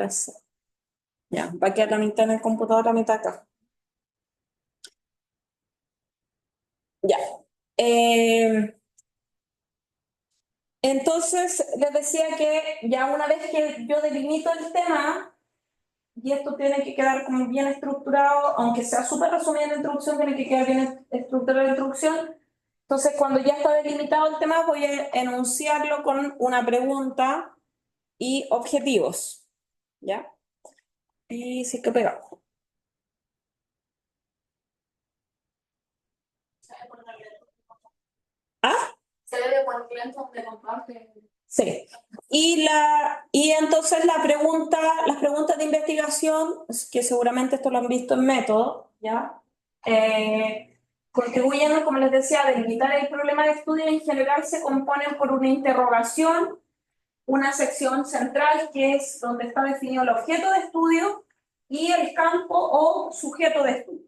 parece. Ya, va a quedar la mitad en el computador, la mitad acá. Ya. Entonces, les decía que ya una vez que yo delimito el tema, y esto tiene que quedar como bien estructurado, aunque sea súper resumido en la introducción, tiene que quedar bien estructurado en la introducción. Entonces, cuando ya está delimitado el tema, voy a enunciarlo con una pregunta y objetivos. ¿Ya? Y sí que pegado. ¿Ah? Se debe poner lento donde comparte. Sí. Y entonces las preguntas de investigación, que seguramente esto lo han visto en método, ¿ya? Contribuyen, como les decía, a delimitar el problema de estudio. En general se componen por una interrogación, una sección central, que es donde está definido el objeto de estudio, y el campo o sujeto de estudio,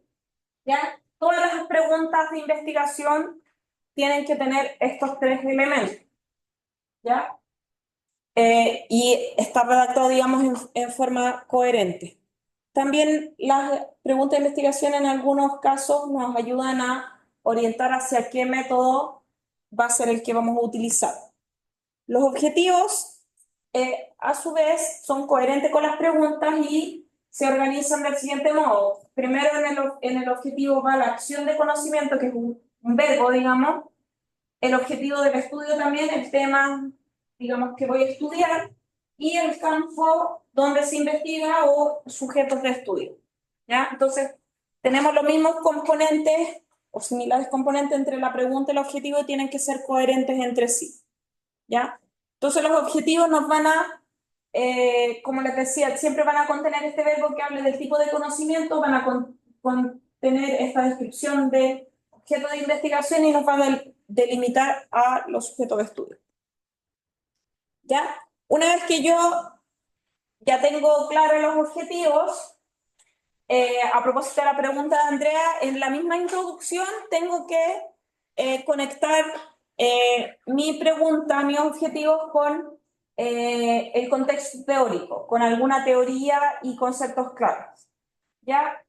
¿ya? Todas las preguntas de investigación tienen que tener estos tres elementos, ¿ya? Y está redactado, digamos, en forma coherente. También las preguntas de investigación en algunos casos nos ayudan a orientar hacia qué método va a ser el que vamos a utilizar. Los objetivos, a su vez, son coherentes con las preguntas y se organizan del siguiente modo. Primero, en el objetivo va la acción de conocimiento, que es un verbo, digamos. El objetivo del estudio también, el tema, digamos, que voy a estudiar, y el campo donde se investiga o sujetos de estudio. ¿Ya? Entonces, tenemos los mismos componentes o similares componentes entre la pregunta y el objetivo, y tienen que ser coherentes entre sí. ¿Ya? Entonces, los objetivos nos van a, como les decía, siempre van a contener este verbo que hable del tipo de conocimiento, van a contener esta descripción de objeto de investigación y nos van a delimitar a los sujetos de estudio. ¿Ya? Una vez que yo ya tengo claros los objetivos, a propósito de la pregunta de Andrea, en la misma introducción tengo que conectar mi pregunta, mis objetivos con el contexto teórico, con alguna teoría y conceptos claros. ¿Ya?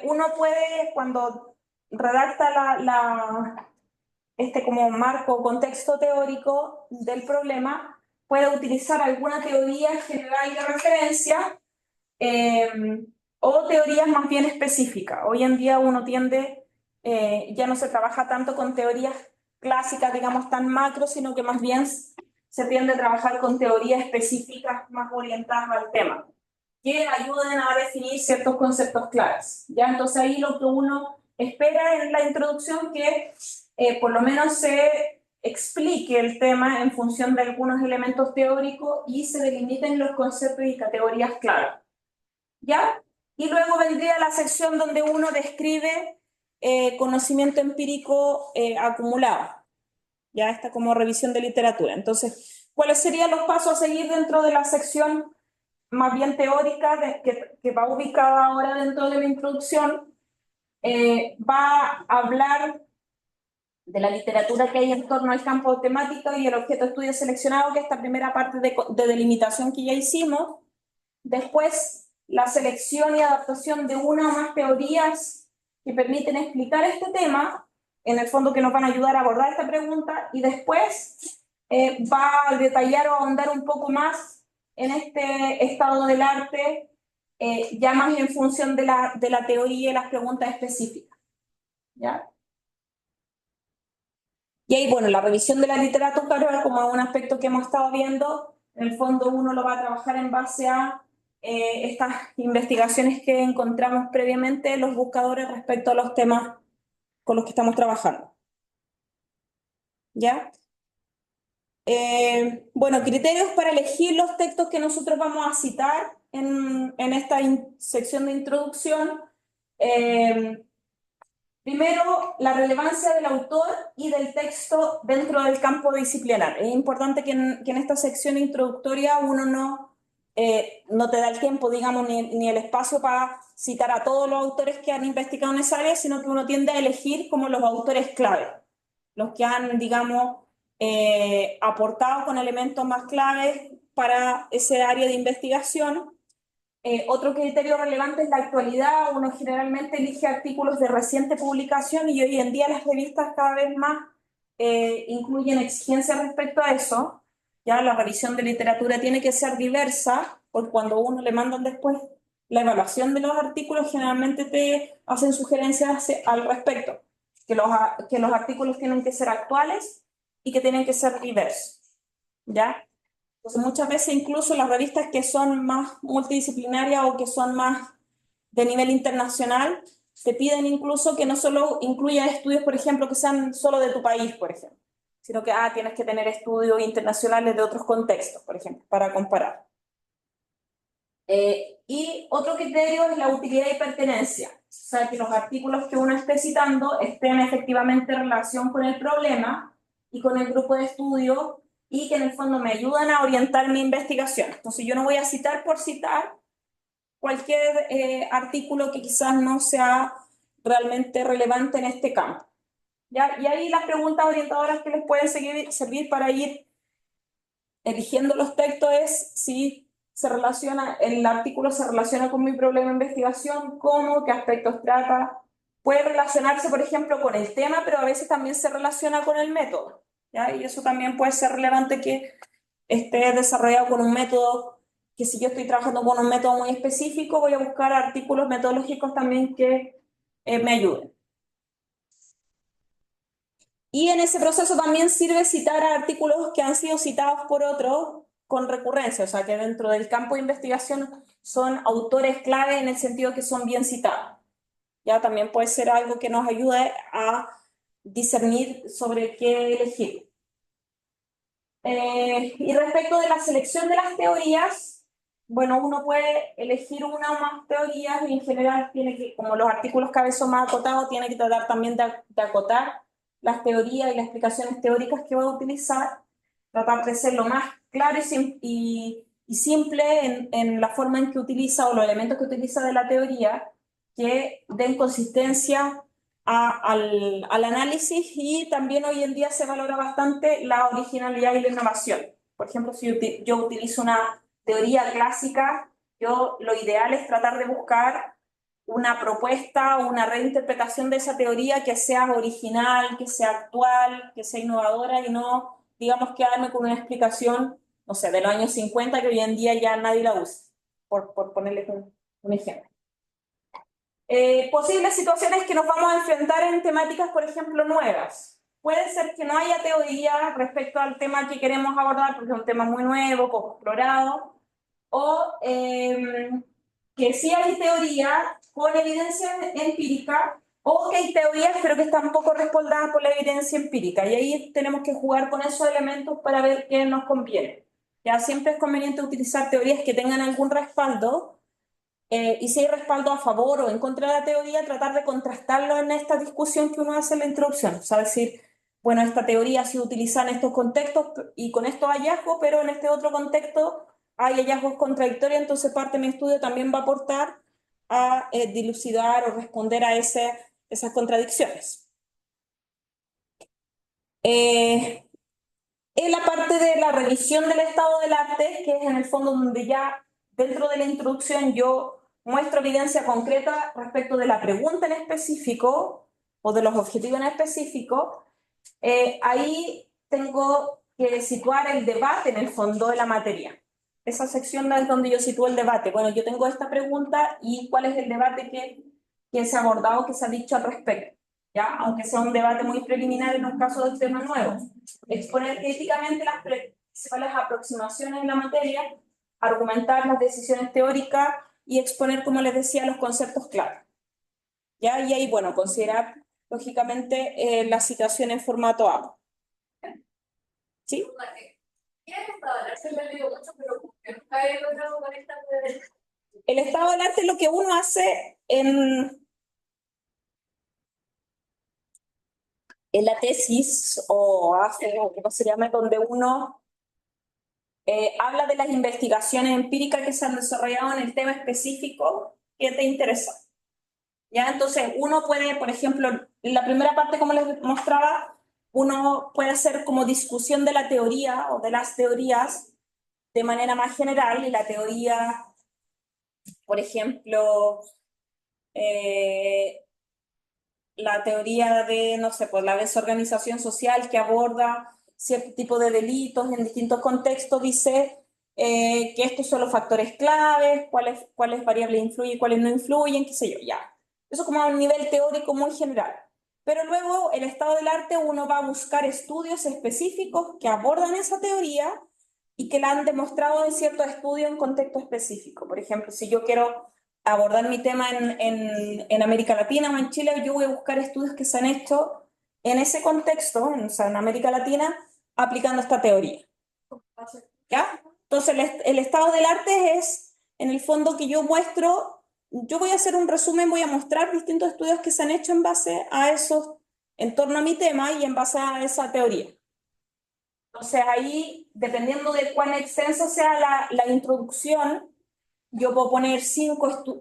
Uno puede, cuando redacta este como marco o contexto teórico del problema, puede utilizar alguna teoría general de referencia, o teorías más bien específicas. Hoy en día uno tiende, ya no se trabaja tanto con teorías clásicas, digamos, tan macro, sino que más bien se tiende a trabajar con teorías específicas más orientadas al tema, que ayuden a definir ciertos conceptos claves. ¿Ya? Entonces ahí lo que uno espera en la introducción, que por lo menos se explique el tema en función de algunos elementos teóricos y se delimiten los conceptos y categorías clave. ¿Ya? Y luego vendría la sección donde uno describe conocimiento empírico acumulado. Ya está como revisión de literatura. Entonces, ¿cuáles serían los pasos a seguir dentro de la sección más bien teórica que va ubicada ahora dentro de la introducción? Va a hablar de la literatura que hay en torno al campo temático y el objeto de estudio seleccionado, que es esta primera parte de delimitación que ya hicimos. Después, la selección y adaptación de una o más teorías que permiten explicar este tema, en el fondo que nos van a ayudar a abordar esta pregunta, y después va a detallar o ahondar un poco más en este estado del arte, ya más en función de la teoría y las preguntas específicas. ¿Ya? Y ahí, bueno, la revisión de la literatura, como un aspecto que hemos estado viendo, en el fondo uno lo va a trabajar en base a estas investigaciones que encontramos previamente en los buscadores respecto a los temas con los que estamos trabajando. ¿Ya? Bueno, criterios para elegir los textos que nosotros vamos a citar en esta sección de introducción. Primero, la relevancia del autor y del texto dentro del campo disciplinar. Es importante que en esta sección introductoria uno no te da el tiempo, digamos, ni el espacio para citar a todos los autores que han investigado en esa área, sino que uno tiende a elegir como los autores clave, los que han, digamos, aportado con elementos más claves para ese área de investigación. Otro criterio relevante es la actualidad. Uno generalmente elige artículos de reciente publicación y hoy en día las revistas cada vez más incluyen exigencias respecto a eso. Ya la revisión de literatura tiene que ser diversa, porque cuando uno le mandan después la evaluación de los artículos, generalmente te hacen sugerencias al respecto, que los artículos tienen que ser actuales y que tienen que ser diversos. ¿Ya? Entonces, muchas veces incluso las revistas que son más multidisciplinarias o que son más de nivel internacional, te piden incluso que no solo incluyan estudios, por ejemplo, que sean solo de tu país, por ejemplo, sino que tienes que tener estudios internacionales de otros contextos, por ejemplo, para comparar. Y otro criterio es la utilidad y pertenencia, o sea, que los artículos que uno esté citando estén efectivamente en relación con el problema y con el grupo de estudio y que en el fondo me ayudan a orientar mi investigación. Entonces yo no voy a citar por citar cualquier artículo que quizás no sea realmente relevante en este campo. ¿Ya? Y ahí las preguntas orientadoras que les pueden servir para ir eligiendo los textos es si el artículo se relaciona con mi problema de investigación, cómo, qué aspectos trata. Puede relacionarse, por ejemplo, con el tema, pero a veces también se relaciona con el método, ¿ya? Y eso también puede ser relevante que esté desarrollado con un método, que si yo estoy trabajando con un método muy específico, voy a buscar artículos metodológicos también que me ayuden. Y en ese proceso también sirve citar artículos que han sido citados por otros con recurrencia, o sea, que dentro del campo de investigación son autores clave en el sentido que son bien citados. Ya también puede ser algo que nos ayude a discernir sobre qué elegir. Y respecto de la selección de las teorías, bueno, uno puede elegir una o más teorías y en general tiene que, como los artículos cada vez son más acotados, tiene que tratar también de acotar las teorías y las explicaciones teóricas que va a utilizar, tratar de ser lo más claro y simple en la forma en que utiliza o los elementos que utiliza de la teoría, que den consistencia al análisis, y también hoy en día se valora bastante la originalidad y la innovación. Por ejemplo, si yo utilizo una teoría clásica, lo ideal es tratar de buscar una propuesta o una reinterpretación de esa teoría que sea original, que sea actual, que sea innovadora y no, digamos, quedarme con una explicación, no sé, de los años 50 que hoy en día ya nadie la usa, por ponerles un ejemplo. Posibles situaciones que nos vamos a enfrentar en temáticas, por ejemplo, nuevas. Puede ser que no haya teoría respecto al tema que queremos abordar, porque es un tema muy nuevo, poco explorado, o que sí hay teoría con evidencia empírica, o que hay teorías pero que están poco respaldadas por la evidencia empírica. Y ahí tenemos que jugar con esos elementos para ver qué nos conviene. Ya siempre es conveniente utilizar teorías que tengan algún respaldo, y si hay respaldo a favor o en contra de la teoría, tratar de contrastarlo en esta discusión que uno hace en la introducción. O sea, decir, bueno, esta teoría ha sido utilizada en estos contextos y con estos hallazgos, pero en este otro contexto hay hallazgos contradictorios, entonces parte de mi estudio también va a aportar a dilucidar o responder a esas contradicciones. En la parte de la revisión del estado del arte, que es en el fondo donde ya dentro de la introducción yo muestro evidencia concreta respecto de la pregunta en específico o de los objetivos en específico, ahí tengo que situar el debate en el fondo de la materia. Esa sección es donde yo sitúo el debate. Bueno, yo tengo esta pregunta y cuál es el debate que se ha abordado, que se ha dicho al respecto, ¿ya? Aunque sea un debate muy preliminar en un caso de tema nuevo. Exponer críticamente las principales aproximaciones en la materia, argumentar las decisiones teóricas y exponer, como les decía, los conceptos clave. ¿Ya? Y ahí, bueno, considerar, lógicamente, la citación en formato APA. ¿Sí? ¿Qué estado del arte? Me digo mucho, pero que nunca he logrado conectarme. El estado del arte es lo que uno hace en la tesis o hace, o como se llama, donde uno habla de las investigaciones empíricas que se han desarrollado en el tema específico que te interesa. ¿Ya? Entonces, uno puede, por ejemplo, en la primera parte, como les mostraba, uno puede hacer como discusión de la teoría o de las teorías de manera más general y la teoría, por ejemplo, la teoría de, no sé, pues la desorganización social que aborda cierto tipo de delitos en distintos contextos, dice que estos son los factores claves, cuáles variables influyen, cuáles no influyen, qué sé yo, ya. Eso como a un nivel teórico muy general. Pero luego el estado del arte uno va a buscar estudios específicos que abordan esa teoría y que la han demostrado en ciertos estudios en contexto específico. Por ejemplo, si yo quiero abordar mi tema en América Latina o en Chile, yo voy a buscar estudios que se han hecho en ese contexto, o sea, en América Latina, aplicando esta teoría. ¿Ya? Entonces, el estado del arte es, en el fondo, que yo muestro, yo voy a hacer un resumen, voy a mostrar distintos estudios que se han hecho en base a esos, en torno a mi tema y en base a esa teoría. Entonces, ahí, dependiendo de cuán extensa sea la introducción, yo puedo poner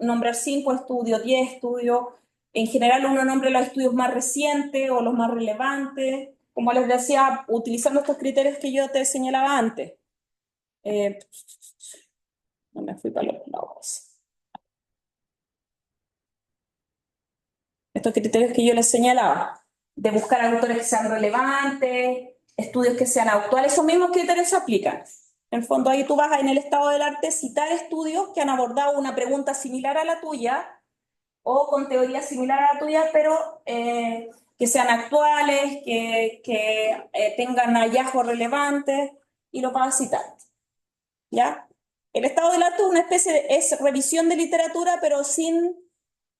nombrar 5 estudios, 10 estudios. En general uno nombra los estudios más recientes o los más relevantes. Como les decía, utilizando estos criterios que yo te señalaba antes. No me fui para los lados. Estos criterios que yo les señalaba, de buscar autores que sean relevantes, estudios que sean actuales, esos mismos criterios se aplican. En el fondo ahí tú vas en el estado del arte citar estudios que han abordado una pregunta similar a la tuya o con teoría similar a la tuya, pero que sean actuales, que tengan hallazgos relevantes y lo vas a citar. ¿Ya? El estado del arte es una especie es revisión de literatura, pero sin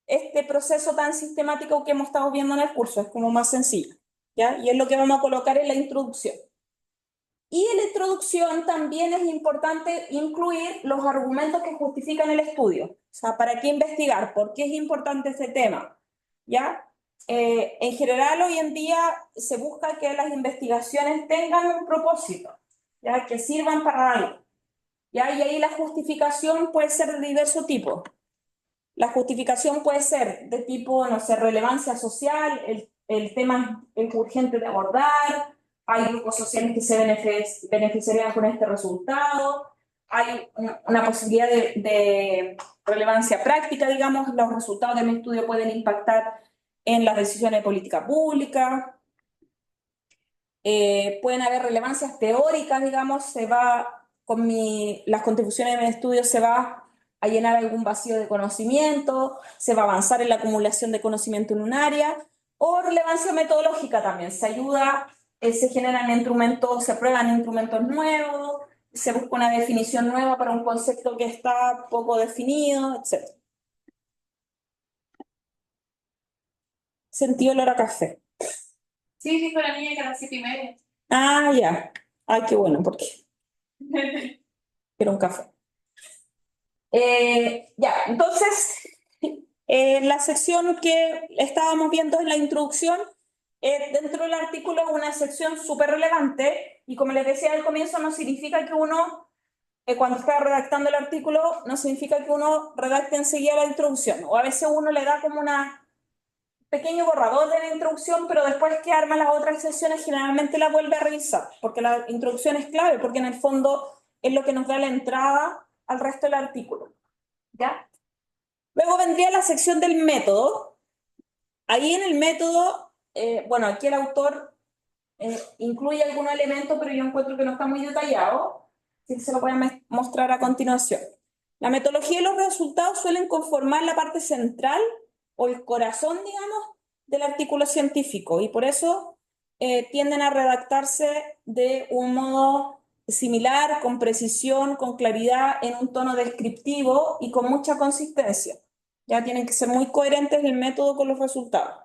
este proceso tan sistemático que hemos estado viendo en el curso, es como más sencillo. ¿Ya? Y es lo que vamos a colocar en la introducción. Y en la introducción también es importante incluir los argumentos que justifican el estudio. O sea, ¿para qué investigar? ¿Por qué es importante este tema? ¿Ya? En general, hoy en día se busca que las investigaciones tengan un propósito, ¿ya? Que sirvan para algo. ¿Ya? Y ahí la justificación puede ser de diverso tipo. La justificación puede ser de tipo, no sé, relevancia social, el tema es urgente de abordar, hay grupos sociales que se beneficiarían con este resultado, hay una posibilidad de relevancia práctica, digamos, los resultados de mi estudio pueden impactar en las decisiones de política pública, pueden haber relevancias teóricas, digamos, las contribuciones de mi estudio se va a llenar algún vacío de conocimiento, se va a avanzar en la acumulación de conocimiento en un área, o relevancia metodológica también, se ayuda, se generan instrumentos, se prueban instrumentos nuevos, se busca una definición nueva para un concepto que está poco definido, etc. Sentí olor a café. Sí, sí, fue la niña que a las 7:30. Ah, ya. Ay, qué bueno, porque quiero un café. Ya, entonces, la sección que estábamos viendo en la introducción, dentro del artículo es una sección súper relevante y como les decía al comienzo, no significa que uno, cuando está redactando el artículo, no significa que uno redacte enseguida la introducción, o a veces uno le da como un pequeño borrador de la introducción, pero después que arma las otras secciones generalmente la vuelve a revisar, porque la introducción es clave, porque en el fondo es lo que nos da la entrada al resto del artículo. ¿Ya? Luego vendría la sección del método. Ahí en el método, bueno, aquí el autor incluye algunos elementos, pero yo encuentro que no está muy detallado, así que se lo voy a mostrar a continuación. La metodología y los resultados suelen conformar la parte central o el corazón, digamos, del artículo científico y por eso tienden a redactarse de un modo similar, con precisión, con claridad, en un tono descriptivo y con mucha consistencia. Ya tienen que ser muy coherentes el método con los resultados.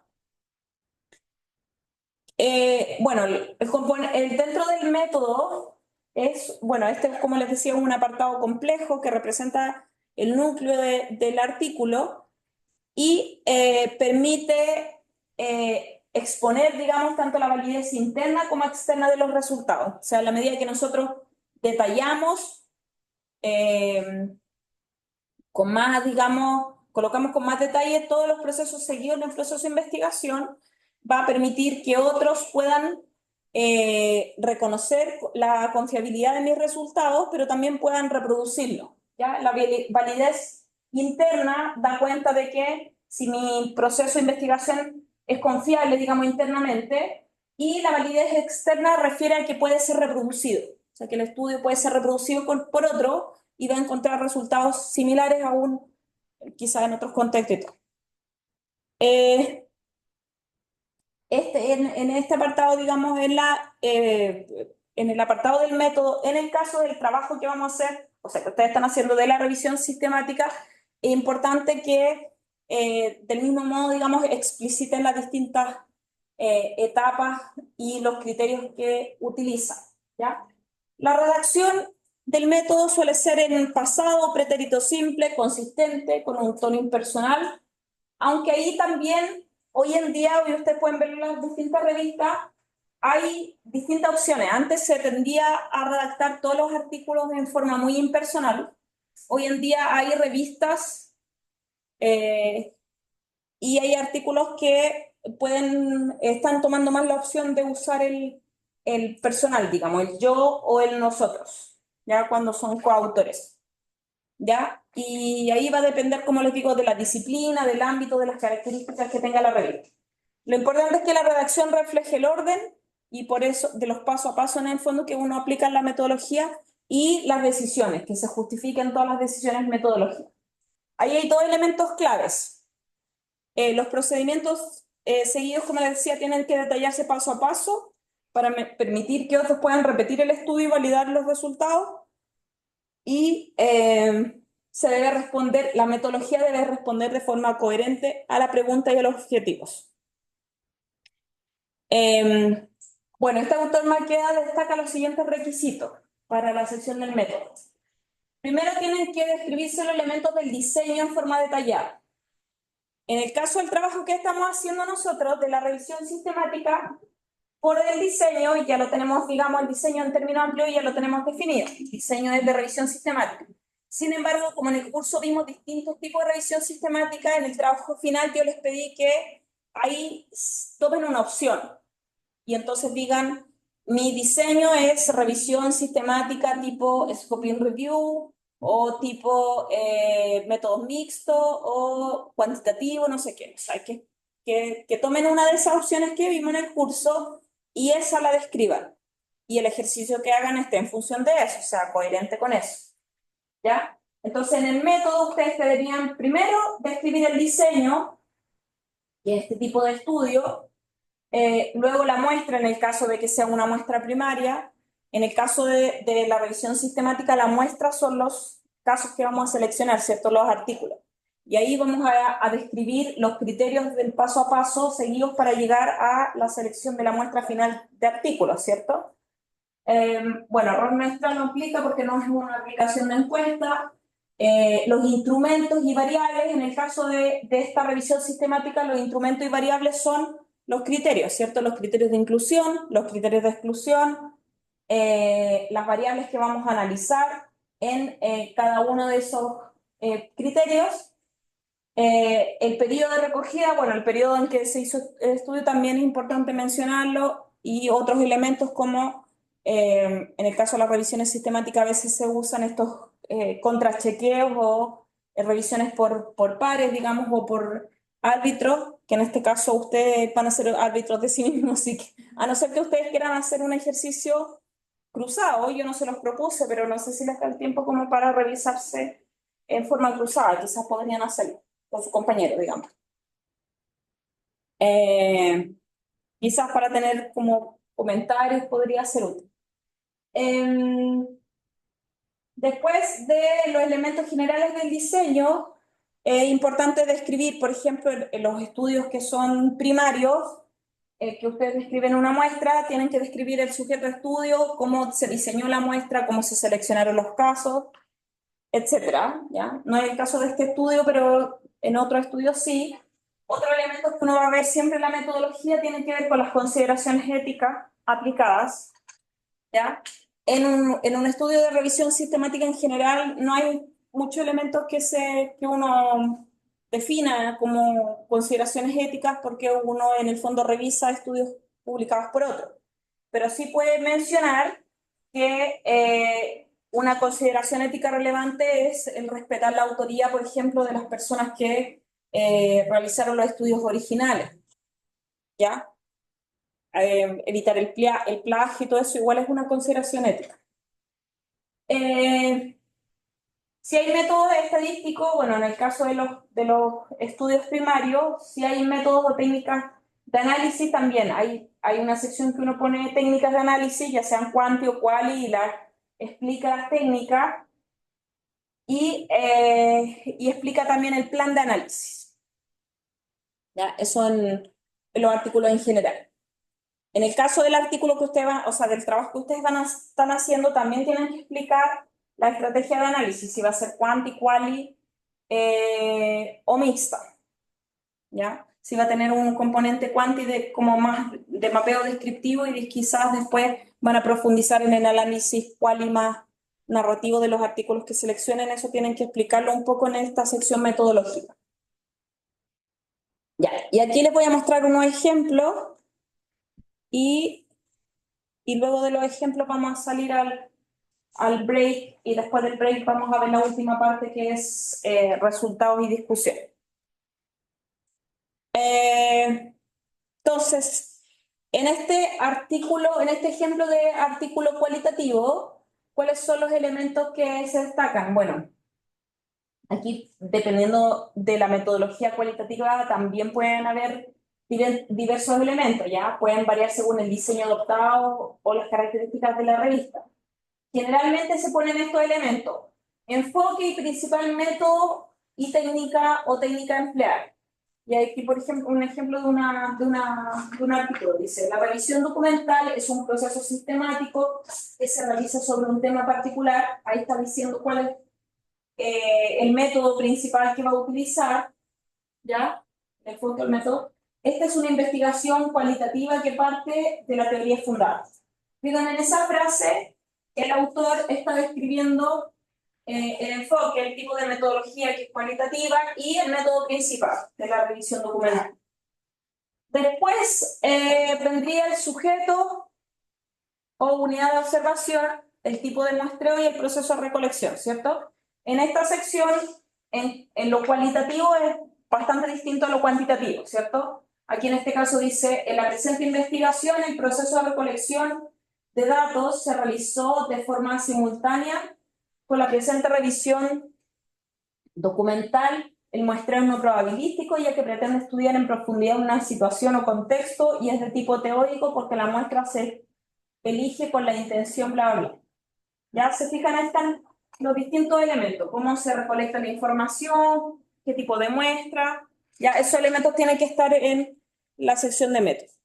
Bueno, dentro del método es, bueno, este es como les decía un apartado complejo que representa el núcleo del artículo y permite exponer, digamos, tanto la validez interna como externa de los resultados. O sea, a la medida que nosotros detallamos con más, digamos, colocamos con más detalle todos los procesos seguidos en el proceso de investigación, va a permitir que otros puedan reconocer la confiabilidad de mis resultados, pero también puedan reproducirlo, ¿ya? La validez interna da cuenta de que si mi proceso de investigación es confiable, digamos, internamente, y la validez externa refiere a que puede ser reproducido, o sea, que el estudio puede ser reproducido por otro y va a encontrar resultados similares aún, quizás en otros contextos. En este apartado, digamos, en el apartado del método, en el caso del trabajo que vamos a hacer, o sea, que ustedes están haciendo de la revisión sistemática, es importante que del mismo modo, digamos, expliciten las distintas etapas y los criterios que utilizan, ¿ya? La redacción del método suele ser en pasado, pretérito simple, consistente, con un tono impersonal, aunque ahí también, hoy en día, hoy ustedes pueden ver en las distintas revistas, hay distintas opciones. Antes se tendía a redactar todos los artículos en forma muy impersonal. Hoy en día hay revistas y hay artículos que están tomando más la opción de usar el personal, digamos, el yo o el nosotros, ya cuando son coautores. ¿Ya? Y ahí va a depender, como les digo, de la disciplina, del ámbito, de las características que tenga la revista. Lo importante es que la redacción refleje el orden y por eso, de los paso a paso en el fondo que uno aplica en la metodología y las decisiones, que se justifiquen todas las decisiones metodológicas. Ahí hay dos elementos claves. Los procedimientos seguidos, como les decía, tienen que detallarse paso a paso para permitir que otros puedan repetir el estudio y validar los resultados. Y se debe responder, la metodología debe responder de forma coherente a la pregunta y a los objetivos. Bueno, este autor Maqueda destaca los siguientes requisitos para la sección del método. Primero, tienen que describirse los elementos del diseño en forma detallada. En el caso del trabajo que estamos haciendo nosotros, de la revisión sistemática, por el diseño, y ya lo tenemos, digamos, el diseño en términos amplios ya lo tenemos definido. El diseño es de revisión sistemática. Sin embargo, como en el curso vimos distintos tipos de revisión sistemática, en el trabajo final yo les pedí que ahí tomen una opción. Y entonces digan, mi diseño es revisión sistemática tipo Scoping Review, o tipo métodos mixtos, o cuantitativo, no sé qué. O sea, que tomen una de esas opciones que vimos en el curso y esa la describan. Y el ejercicio que hagan esté en función de eso, o sea, coherente con eso. ¿Ya? Entonces, en el método ustedes deberían primero describir el diseño y este tipo de estudio, luego la muestra en el caso de que sea una muestra primaria. En el caso de la revisión sistemática, la muestra son los casos que vamos a seleccionar, ¿cierto? Los artículos. Y ahí vamos a describir los criterios del paso a paso seguidos para llegar a la selección de la muestra final de artículos, ¿cierto? Bueno, error muestral no aplica porque no es una aplicación de encuesta. Los instrumentos y variables, en el caso de esta revisión sistemática, los instrumentos y variables son los criterios, ¿cierto? Los criterios de inclusión, los criterios de exclusión, las variables que vamos a analizar en cada uno de esos criterios. El periodo de recogida, bueno, el periodo en que se hizo el estudio también es importante mencionarlo, y otros elementos como, en el caso de las revisiones sistemáticas, a veces se usan estos contrachequeos o revisiones por pares, digamos, o por árbitros, que en este caso ustedes van a ser árbitros de sí mismos, así que a no ser que ustedes quieran hacer un ejercicio cruzado, yo no se los propuse, pero no sé si les da el tiempo como para revisarse en forma cruzada, quizás podrían hacerlo con su compañero, digamos. Eh, Quizás para tener como comentarios podría ser útil. Después de los elementos generales del diseño, es importante describir, por ejemplo, en los estudios que son primarios, que ustedes describen una muestra, tienen que describir el sujeto de estudio, cómo se diseñó la muestra, cómo se seleccionaron los casos, etcétera, ¿ya? No es el caso de este estudio, pero en otros estudios sí. Otro elemento que uno va a ver siempre en la metodología tiene que ver con las consideraciones éticas aplicadas, ¿ya? En un estudio de revisión sistemática en general no hay muchos elementos que uno defina como consideraciones éticas, porque uno en el fondo revisa estudios publicados por otros. pero sí puede mencionar que una consideración ética relevante es el respetar la autoría, por ejemplo, de las personas que realizaron los estudios originales, ¿ya? Evitar el plagio y todo eso igual es una consideración ética. Si hay métodos estadísticos, bueno, en el caso de los estudios primarios, si hay métodos o técnicas de análisis también. Hay una sección que uno pone técnicas de análisis, ya sean quanti o quali, y explica las técnicas y explica también el plan de análisis. ¿Ya? Eso en los artículos en general. En el caso del artículo que ustedes van, o sea, del trabajo que ustedes están haciendo, también tienen que explicar la estrategia de análisis, si va a ser quanti, quali o mixta, ¿ya? Si va a tener un componente quanti como más de mapeo descriptivo y quizás después van a profundizar en el análisis quali más narrativo de los artículos que seleccionen, eso tienen que explicarlo un poco en esta sección metodológica. Ya, y aquí les voy a mostrar unos ejemplos y luego de los ejemplos vamos a salir al break y después del break vamos a ver la última parte que es resultados y discusión. Entonces, en este artículo, en este ejemplo de artículo cualitativo, ¿cuáles son los elementos que se destacan? Bueno, aquí dependiendo de la metodología cualitativa también pueden haber diversos elementos, ¿ya? Pueden variar según el diseño adoptado o las características de la revista. Generalmente se ponen estos elementos: enfoque y principal método y técnica o técnica a emplear. Y aquí, por ejemplo, un ejemplo de un artículo dice: la revisión documental es un proceso sistemático que se realiza sobre un tema particular. Ahí está diciendo cuál es el método principal que va a utilizar, ¿ya? El enfoque del método. Esta es una investigación cualitativa que parte de la teoría fundada. Fíjense, en esa frase, el autor está describiendo el enfoque, el tipo de metodología que es cualitativa y el método principal de la revisión documental. Después vendría el sujeto o unidad de observación, el tipo de muestreo y el proceso de recolección, ¿cierto? En esta sección, en lo cualitativo es bastante distinto a lo cuantitativo, ¿cierto? Aquí en este caso dice: en la presente investigación, el proceso de recolección de datos se realizó de forma simultánea con la presente revisión documental. El muestreo no probabilístico, ya que pretende estudiar en profundidad una situación o contexto y es de tipo teórico porque la muestra se elige con la intención bla bla. Ya se fijan, están los distintos elementos: cómo se recolecta la información, qué tipo de muestra. Ya esos elementos tienen que estar en la sección de métodos.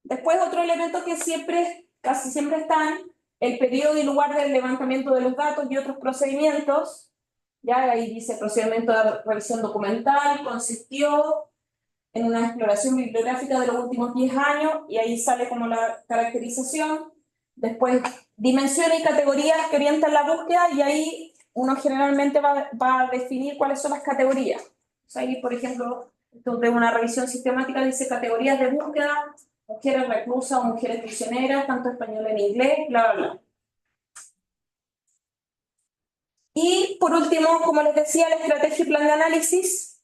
Después otro elemento que casi siempre están: el periodo y lugar del levantamiento de los datos y otros procedimientos. Ya ahí dice: procedimiento de revisión documental consistió en una exploración bibliográfica de los últimos 10 años, y ahí sale como la caracterización. Después, dimensiones y categorías que orientan la búsqueda, y ahí uno generalmente va a definir cuáles son las categorías. O sea, ahí, por ejemplo, esto de una revisión sistemática dice: categorías de búsqueda, mujeres reclusas o mujeres prisioneras, tanto español en inglés, bla, bla, bla. Y por último, como les decía, la estrategia y plan de análisis.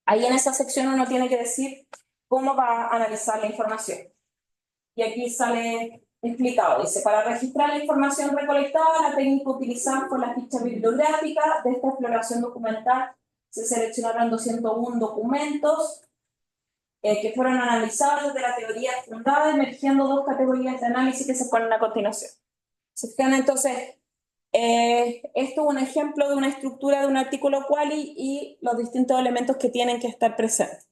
Ahí en esa sección uno tiene que decir cómo va a analizar la información. Y aquí sale explicado, dice: para registrar la información recolectada, la técnica utilizada fue la ficha bibliográfica. De esta exploración documental se seleccionaron 201 documentos que fueron analizados desde la teoría fundada, emergiendo dos categorías de análisis que se ponen a continuación. ¿Se fijan? Entonces, esto es un ejemplo de una estructura de un artículo quali y los distintos elementos que tienen que estar presentes.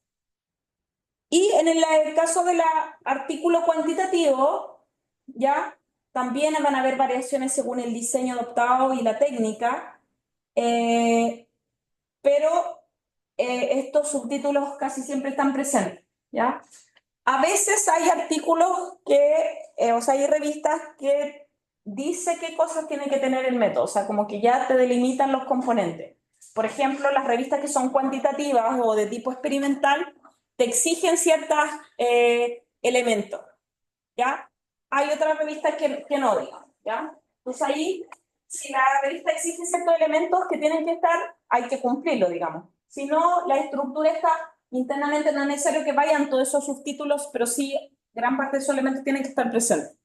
Y en el caso del artículo cuantitativo, ya también van a haber variaciones según el diseño adoptado y la técnica, pero estos subtítulos casi siempre están presentes, ¿ya? A veces hay artículos o sea, hay revistas que dice qué cosas tiene que tener el método, o sea, como que ya te delimitan los componentes. Por ejemplo, las revistas que son cuantitativas o de tipo experimental te exigen ciertos elementos, ¿ya? Hay otras revistas que no, digamos, ¿ya? Entonces ahí, si la revista exige ciertos elementos que tienen que estar, hay que cumplirlo, digamos. Si no, la estructura está internamente, no es necesario que vayan todos esos subtítulos, pero sí, gran parte de esos elementos tienen que estar presentes,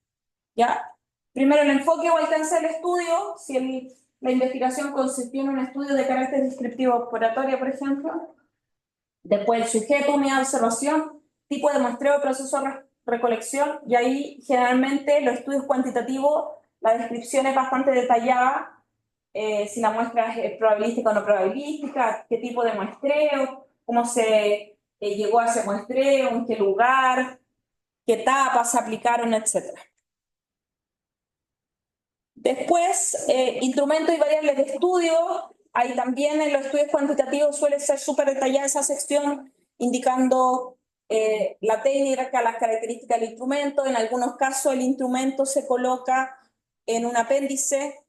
¿ya? Primero, el enfoque o alcance del estudio, si la investigación consistió en un estudio de carácter descriptivo exploratorio, por ejemplo. Después, el sujeto, unidad de observación, tipo de muestreo, proceso de recolección, y ahí generalmente los estudios cuantitativos, la descripción es bastante detallada, si la muestra es probabilística o no probabilística, qué tipo de muestreo, cómo se llegó a ese muestreo, en qué lugar, qué etapas se aplicaron, etc. Después, instrumentos y variables de estudio. Ahí también en los estudios cuantitativos suele ser súper detallada esa sección, indicando la técnica, las características del instrumento. En algunos casos el instrumento se coloca en un apéndice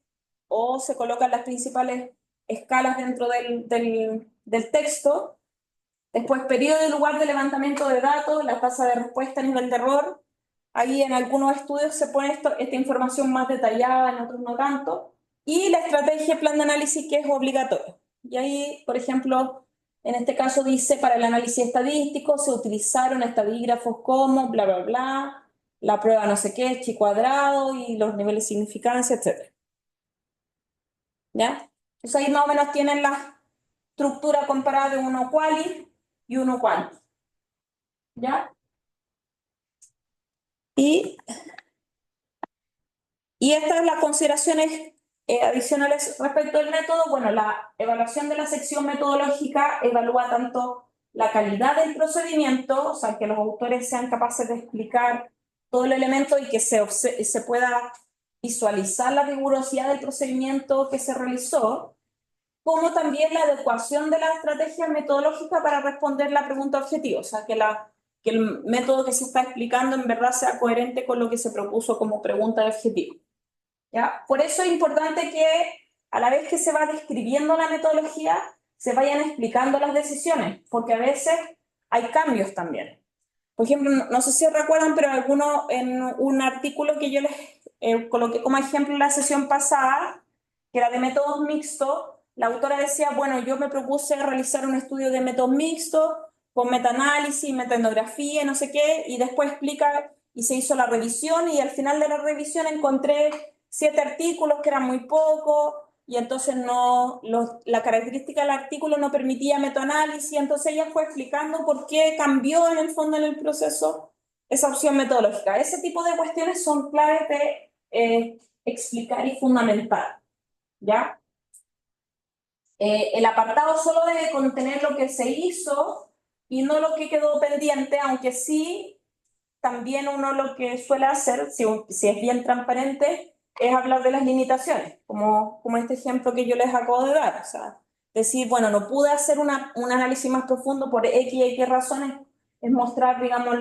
o se colocan las principales escalas dentro del texto. Después, periodo y lugar de levantamiento de datos, la tasa de respuesta, nivel de error. Ahí en algunos estudios se pone esta información más detallada, en otros no tanto. Y la estrategia plan de análisis, que es obligatorio. Y ahí, por ejemplo, en este caso dice, para el análisis estadístico se utilizaron estadígrafos como bla, bla, bla, la prueba no sé qué, chi cuadrado y los niveles de significancia, etc. ¿Ya? Entonces ahí más o menos tienen la estructura comparada de uno quali y uno quanti. ¿Ya? Y estas las consideraciones adicionales respecto al método. Bueno, la evaluación de la sección metodológica evalúa tanto la calidad del procedimiento, o sea, que los autores sean capaces de explicar todo el elemento y que se pueda visualizar la rigurosidad del procedimiento que se realizó, como también la adecuación de la estrategia metodológica para responder la pregunta objetivo, o sea, que el método que se está explicando en verdad sea coherente con lo que se propuso como pregunta de objetivo. ¿Ya? Por eso es importante que a la vez que se va describiendo la metodología, se vayan explicando las decisiones, porque a veces hay cambios también. Por ejemplo, no sé si recuerdan, pero en un artículo que yo les coloqué como ejemplo en la sesión pasada, que era de métodos mixtos, la autora decía, bueno, yo me propuse realizar un estudio de métodos mixtos, con metaanálisis, metaetnografía, no sé qué, y después explica, y se hizo la revisión, y al final de la revisión encontré 7 artículos que eran muy pocos, y entonces la característica del artículo no permitía metaanálisis, entonces ella fue explicando por qué cambió en el fondo en el proceso esa opción metodológica. Ese tipo de cuestiones son claves de explicar y fundamentar, ¿ya? El apartado solo debe contener lo que se hizo y no lo que quedó pendiente, aunque sí, también uno lo que suele hacer, si es bien transparente, es hablar de las limitaciones, como este ejemplo que yo les acabo de dar. O sea, decir, bueno, no pude hacer un análisis más profundo por X y X razones, es mostrar, digamos,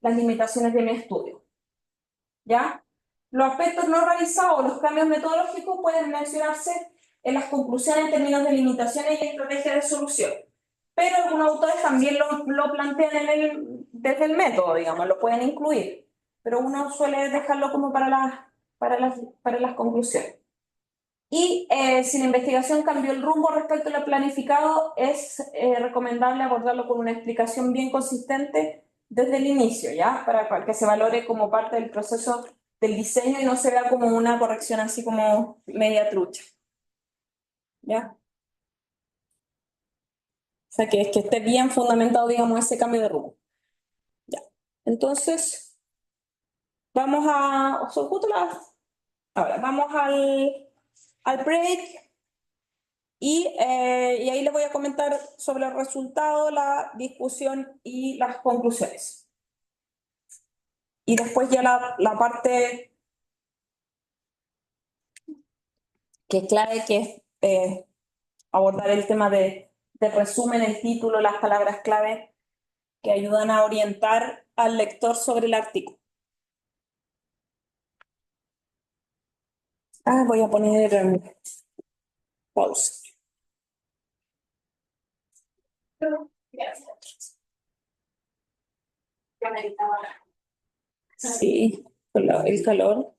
las limitaciones de mi estudio. ¿Ya? Los aspectos no realizados, los cambios metodológicos pueden mencionarse en las conclusiones en términos de limitaciones y estrategias de solución. Pero algunos autores también lo plantean desde el método, digamos, lo pueden incluir. Pero uno suele dejarlo como para las conclusiones. Y si la investigación cambió el rumbo respecto a lo planificado, es recomendable abordarlo con una explicación bien consistente desde el inicio, ¿ya? Para que se valore como parte del proceso del diseño y no se vea como una corrección así como media trucha, ¿ya? O sea, que esté bien fundamentado, digamos, ese cambio de rumbo. Ya. Entonces, vamos ahora, vamos al break. Y ahí les voy a comentar sobre el resultado, la discusión y las conclusiones. Y después ya la parte que es clave, que es abordar el tema de resumen, el título, las palabras clave que ayudan a orientar al lector sobre el artículo. Voy a poner pausa. Gracias. Ya me gritaba. Sí, con el calor.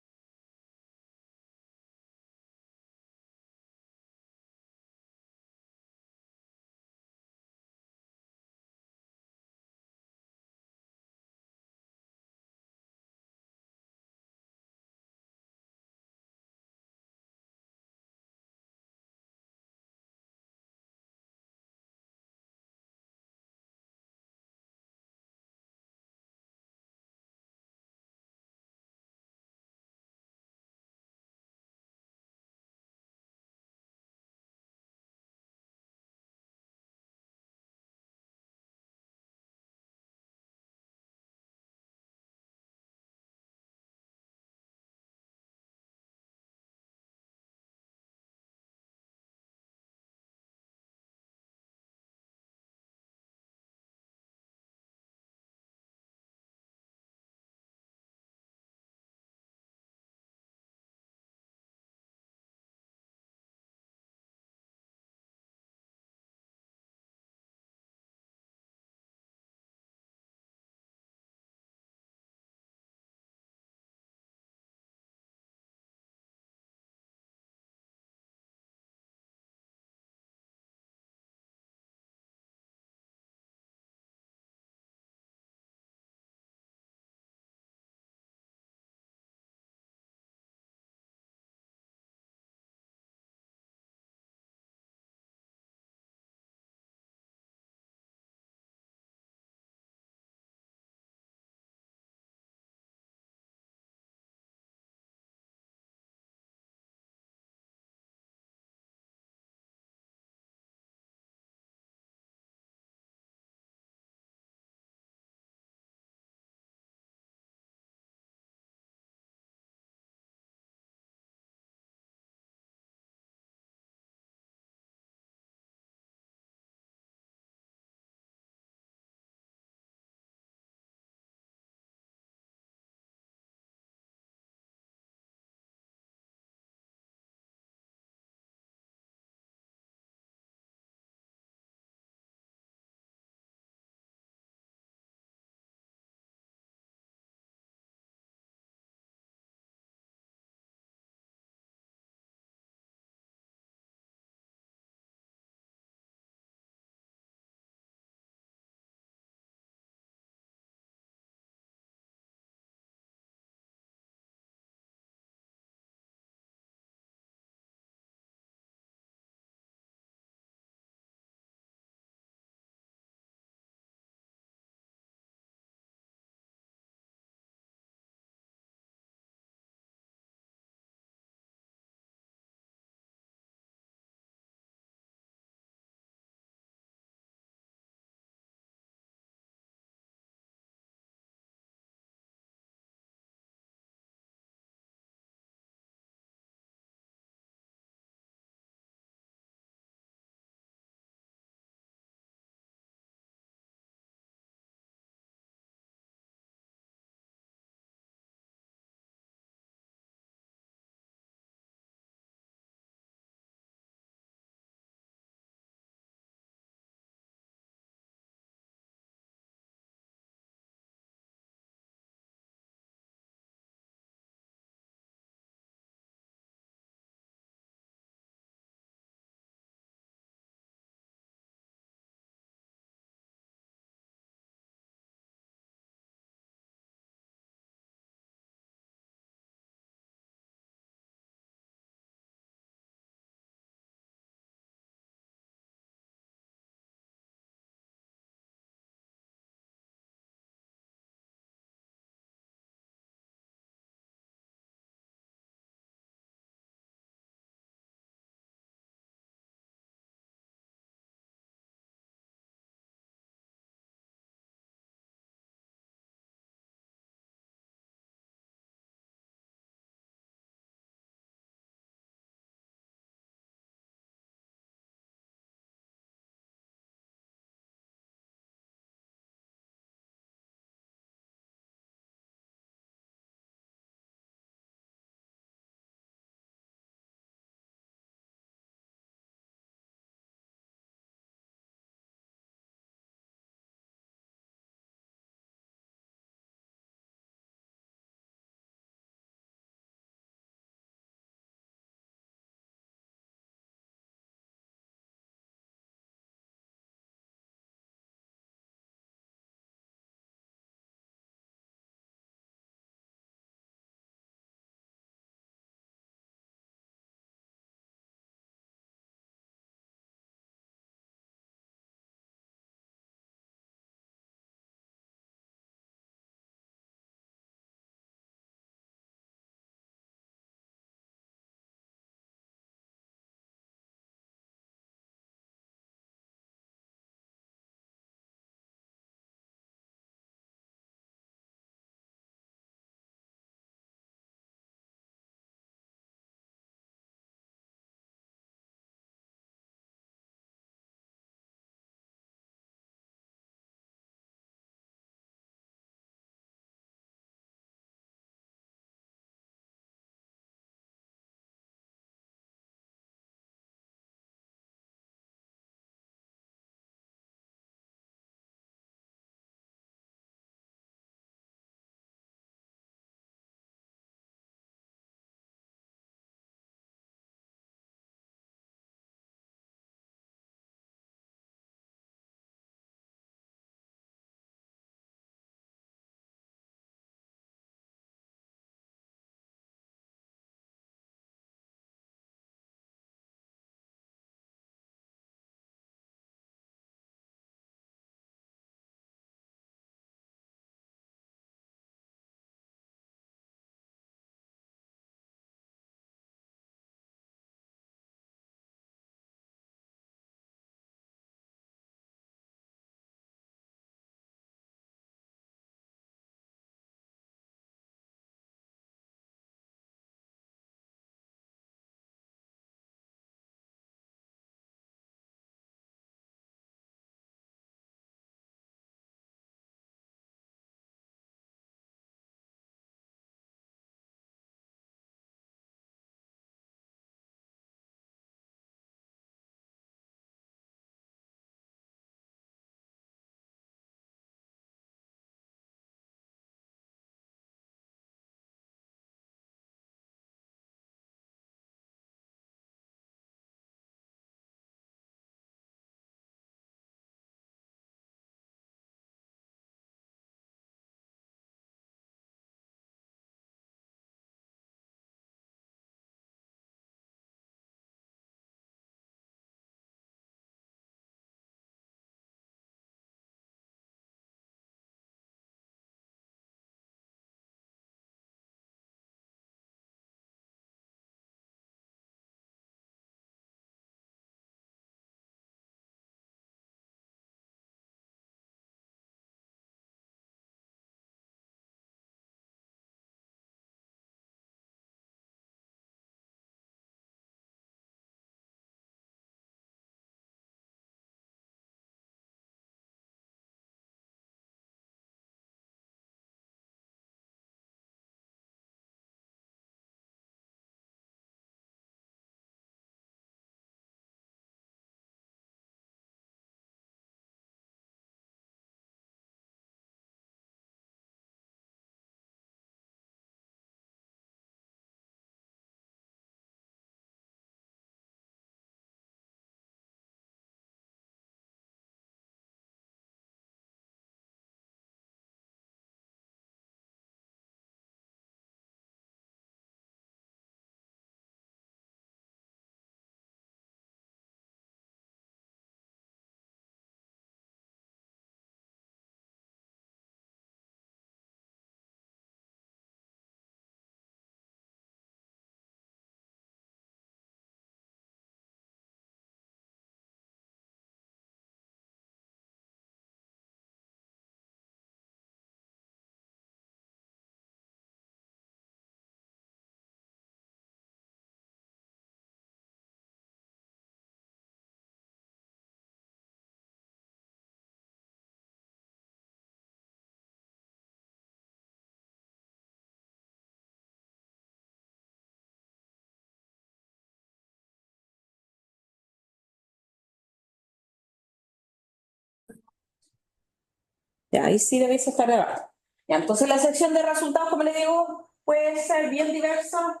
Ya, ahí sí debéis estar grabando. Ya, entonces la sección de resultados, como les digo, puede ser bien diversa,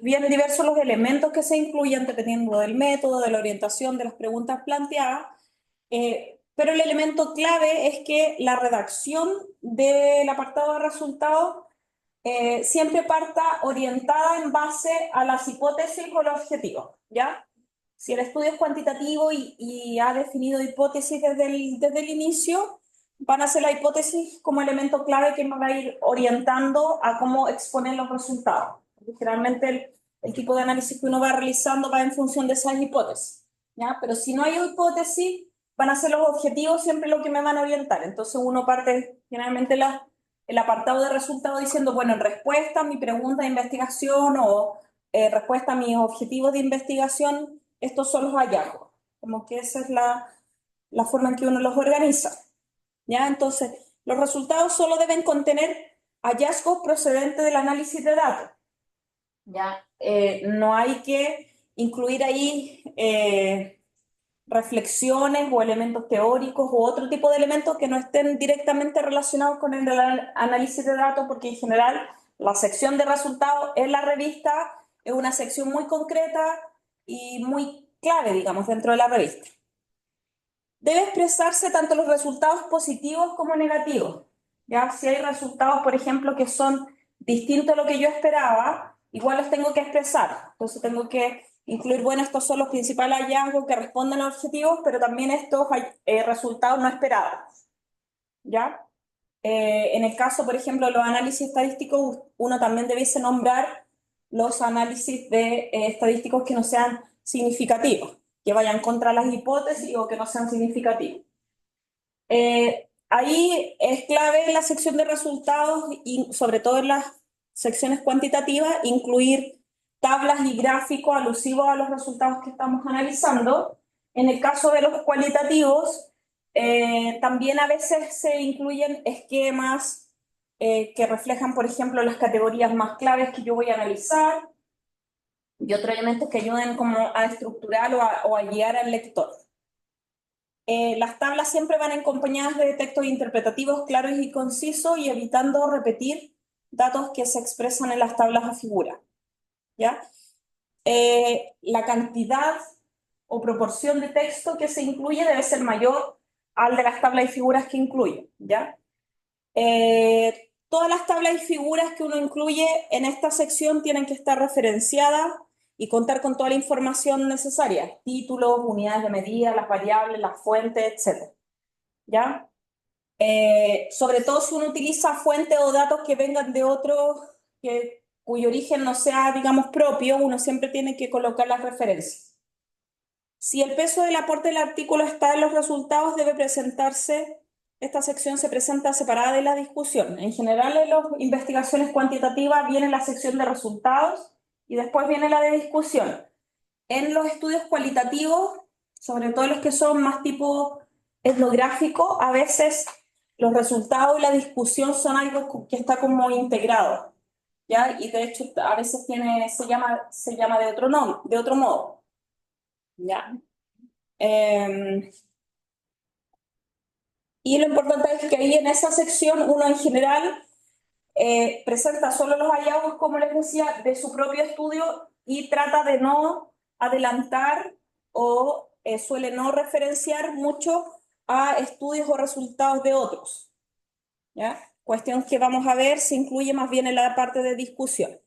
bien diversos los elementos que se incluyen dependiendo del método, de la orientación, de las preguntas planteadas. Pero el elemento clave es que la redacción del apartado de resultados siempre parta orientada en base a las hipótesis o los objetivos, ¿ya? Si el estudio es cuantitativo y ha definido hipótesis desde el inicio, van a ser la hipótesis como elemento clave que me va a ir orientando a cómo exponer los resultados. Generalmente el tipo de análisis que uno va realizando va en función de esas hipótesis, ¿ya? Pero si no hay hipótesis, van a ser los objetivos siempre lo que me van a orientar. Entonces uno parte generalmente el apartado de resultados diciendo, bueno, en respuesta a mi pregunta de investigación o respuesta a mis objetivos de investigación, estos son los hallazgos. Como que esa es la forma en que uno los organiza. ¿Ya? Entonces, los resultados solo deben contener hallazgos procedentes del análisis de datos. ¿Ya? No hay que incluir ahí reflexiones o elementos teóricos u otro tipo de elementos que no estén directamente relacionados con el análisis de datos, porque en general la sección de resultados en la revista es una sección muy concreta y muy clave, digamos, dentro de la revista. Debe expresarse tanto los resultados positivos como negativos. ¿Ya? Si hay resultados, por ejemplo, que son distintos a lo que yo esperaba, igual los tengo que expresar. Entonces tengo que incluir, bueno, estos son los principales hallazgos que responden a los objetivos, pero también estos resultados no esperados. ¿Ya? En el caso, por ejemplo, de los análisis estadísticos, uno también debiese nombrar los análisis estadísticos que no sean significativos, que vayan contra las hipótesis o que no sean significativos. Ahí es clave en la sección de resultados y sobre todo en las secciones cuantitativas incluir tablas y gráficos alusivos a los resultados que estamos analizando. En el caso de los cualitativos, también a veces se incluyen esquemas que reflejan, por ejemplo, las categorías más claves que yo voy a analizar y otros elementos que ayuden como a estructurar o a guiar al lector. Las tablas siempre van acompañadas de textos interpretativos claros y concisos y evitando repetir datos que se expresan en las tablas o figuras, ¿ya? La cantidad o proporción de texto que se incluye debe ser mayor al de las tablas y figuras que incluye, ¿ya? Todas las tablas y figuras que uno incluye en esta sección tienen que estar referenciadas y contar con toda la información necesaria, títulos, unidades de medida, las variables, las fuentes, etc. ¿Ya? Sobre todo si uno utiliza fuentes o datos que vengan de otros, cuyo origen no sea, digamos, propio, uno siempre tiene que colocar las referencias. Si el peso del aporte del artículo está en los resultados, debe presentarse, esta sección se presenta separada de la discusión. En general, en las investigaciones cuantitativas viene la sección de resultados y después viene la de discusión. En los estudios cualitativos, sobre todo los que son más tipo etnográfico, a veces los resultados y la discusión son algo que está como integrado, ¿ya? Y de hecho a veces se llama de otro nombre, de otro modo, ¿ya? Y lo importante es que ahí en esa sección uno en general presenta solo los hallazgos, como les decía, de su propio estudio y trata de no adelantar o suele no referenciar mucho a estudios o resultados de otros, ¿ya? Cuestión que vamos a ver se incluye más bien en la parte de discusión.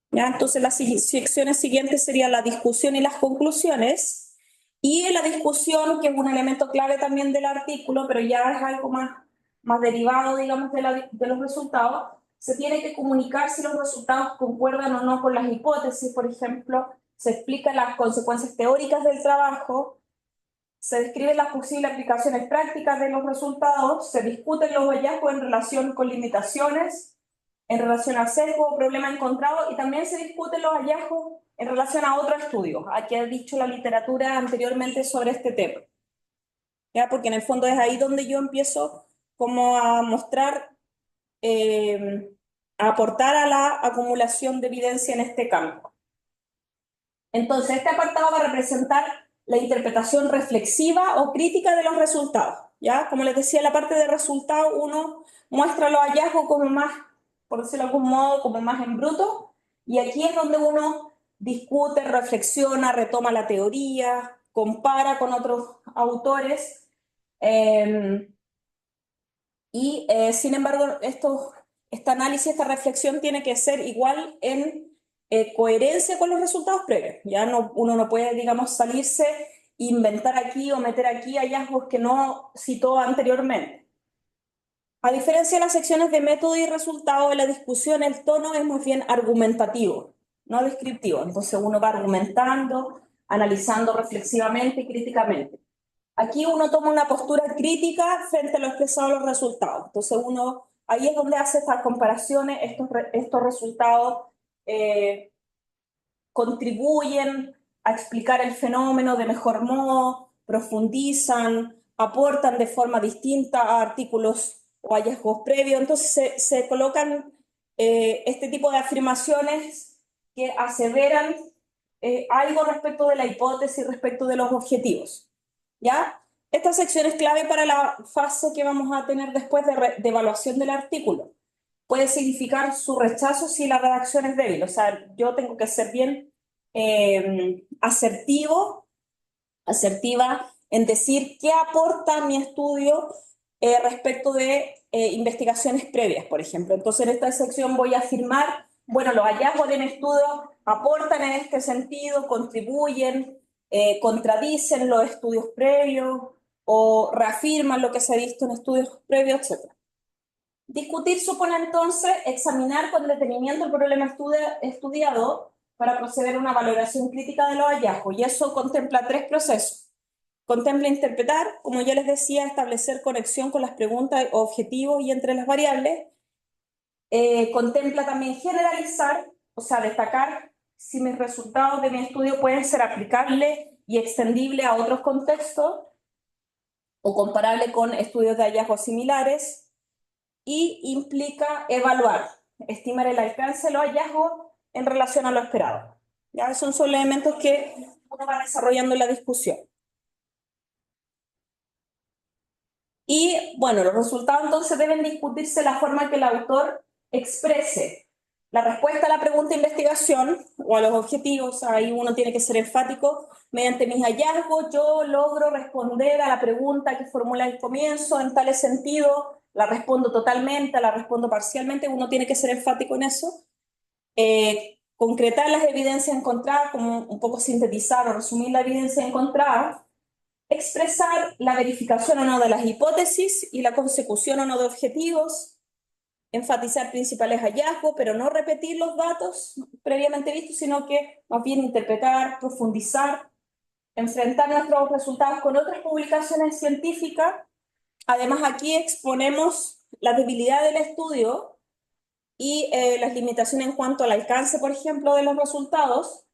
¿Ya? Entonces las secciones siguientes serían la discusión y las conclusiones. Y en la discusión, que es un elemento clave también del artículo, pero ya es algo más derivado, digamos, de los resultados, se tiene que comunicar si los resultados concuerdan o no con las hipótesis. Por ejemplo, se explican las consecuencias teóricas del trabajo, se describen las posibles aplicaciones prácticas de los resultados, se discuten los hallazgos en relación con limitaciones, en relación al sesgo o problema encontrado, y también se discuten los hallazgos en relación a otros estudios, a que ha dicho la literatura anteriormente sobre este tema. ¿Ya? Porque en el fondo es ahí donde yo empiezo como a mostrar, a aportar a la acumulación de evidencia en este campo. Entonces, este apartado va a representar la interpretación reflexiva o crítica de los resultados, ¿ya? Como les decía, la parte de resultados uno muestra los hallazgos como más, por decirlo de algún modo, como más en bruto, y aquí es donde uno discute, reflexiona, retoma la teoría, compara con otros autores, sin embargo, este análisis, esta reflexión tiene que ser igual en coherencia con los resultados previos. Ya no, uno no puede, digamos, salirse, inventar aquí o meter aquí hallazgos que no citó anteriormente. A diferencia de las secciones de método y resultado, en la discusión el tono es más bien argumentativo, no descriptivo. Entonces uno va argumentando, analizando reflexivamente y críticamente. Aquí uno toma una postura crítica frente a lo expresado en los resultados. Entonces ahí es donde hace estas comparaciones, estos resultados contribuyen a explicar el fenómeno de mejor modo, profundizan, aportan de forma distinta a artículos o hallazgos previos. Entonces se colocan este tipo de afirmaciones que aseveran algo respecto de la hipótesis, respecto de los objetivos. ¿Ya? Esta sección es clave para la fase que vamos a tener después de evaluación del artículo. Puede significar su rechazo si la redacción es débil. O sea, yo tengo que ser bien asertiva en decir qué aporta mi estudio respecto de investigaciones previas, por ejemplo. Entonces, en esta sección voy a afirmar, bueno, los hallazgos de mi estudio aportan en este sentido, contribuyen, contradicen los estudios previos o reafirman lo que se ha visto en estudios previos, etc. Discutir supone entonces examinar con detenimiento el problema estudiado para proceder a una valoración crítica de los hallazgos, y eso contempla tres procesos. Contempla interpretar, como ya les decía, establecer conexión con las preguntas, objetivos y entre las variables. Contempla también generalizar, o sea, destacar si mis resultados de mi estudio pueden ser aplicables y extendibles a otros contextos o comparables con estudios de hallazgos similares. Y implica evaluar, estimar el alcance de los hallazgos en relación a lo esperado. ¿Ya? Esos son elementos que uno va desarrollando en la discusión. Y bueno, los resultados entonces deben discutirse de la forma que el autor exprese la respuesta a la pregunta de investigación o a los objetivos. Ahí uno tiene que ser enfático. Mediante mis hallazgos yo logro responder a la pregunta que formula al comienzo. En tal sentido, la respondo totalmente, la respondo parcialmente. Uno tiene que ser enfático en eso. Concretar las evidencias encontradas, como un poco sintetizar o resumir la evidencia encontrada. Expresar la verificación o no de las hipótesis y la consecución o no de objetivos. Enfatizar principales hallazgos, pero no repetir los datos previamente vistos, sino que más bien interpretar, profundizar, enfrentar nuestros resultados con otras publicaciones científicas. Además, aquí exponemos la debilidad del estudio y las limitaciones en cuanto al alcance, por ejemplo, de los resultados.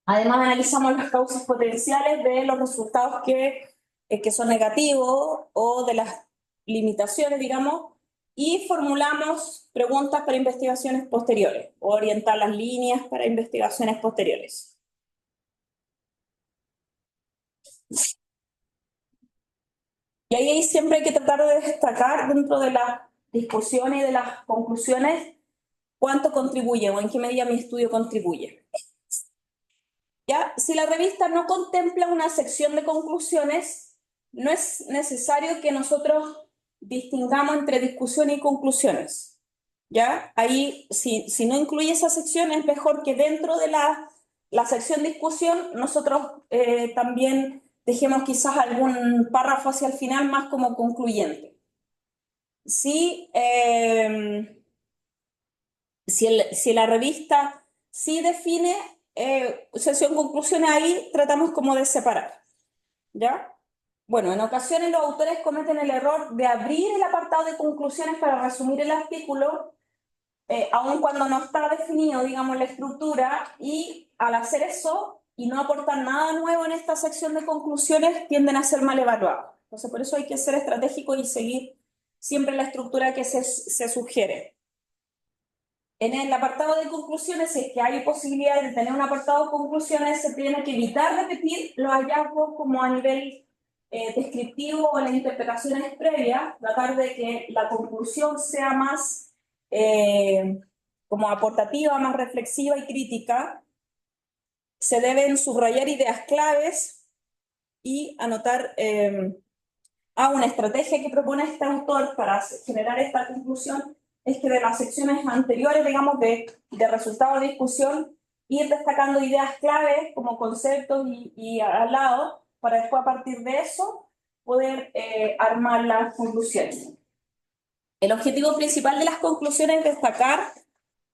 Además, analizamos las causas potenciales de los resultados que son negativos o de las limitaciones, digamos, y formulamos preguntas para investigaciones posteriores o orientar las líneas para investigaciones posteriores. Y ahí siempre hay que tratar de destacar dentro de las discusiones y de las conclusiones cuánto contribuye o en qué medida mi estudio contribuye. ¿Ya? Si la revista no contempla una sección de conclusiones, no es necesario que nosotros distingamos entre discusión y conclusiones. ¿Ya? Ahí, si no incluye esa sección, es mejor que dentro de la sección discusión nosotros también dejemos quizás algún párrafo hacia el final más como concluyente. Si la revista sí define sección conclusiones, ahí tratamos como de separar, ¿ya? Bueno, en ocasiones los autores cometen el error de abrir el apartado de conclusiones para resumir el artículo, aun cuando no está definido, digamos, la estructura, y al hacer eso y no aportar nada nuevo en esta sección de conclusiones, tienden a ser mal evaluados. Entonces, por eso hay que ser estratégico y seguir siempre la estructura que se sugiere. En el apartado de conclusiones, si es que hay posibilidad de tener un apartado de conclusiones, se tiene que evitar repetir los hallazgos como a nivel descriptivo o las interpretaciones previas, tratar de que la conclusión sea más como aportativa, más reflexiva y crítica. Se deben subrayar ideas claves y anotar una estrategia que propone este autor para generar esta conclusión es que de las secciones anteriores, digamos, de resultados de discusión, ir destacando ideas claves como conceptos y al lado, para después a partir de eso poder armar las conclusiones. El objetivo principal de las conclusiones es destacar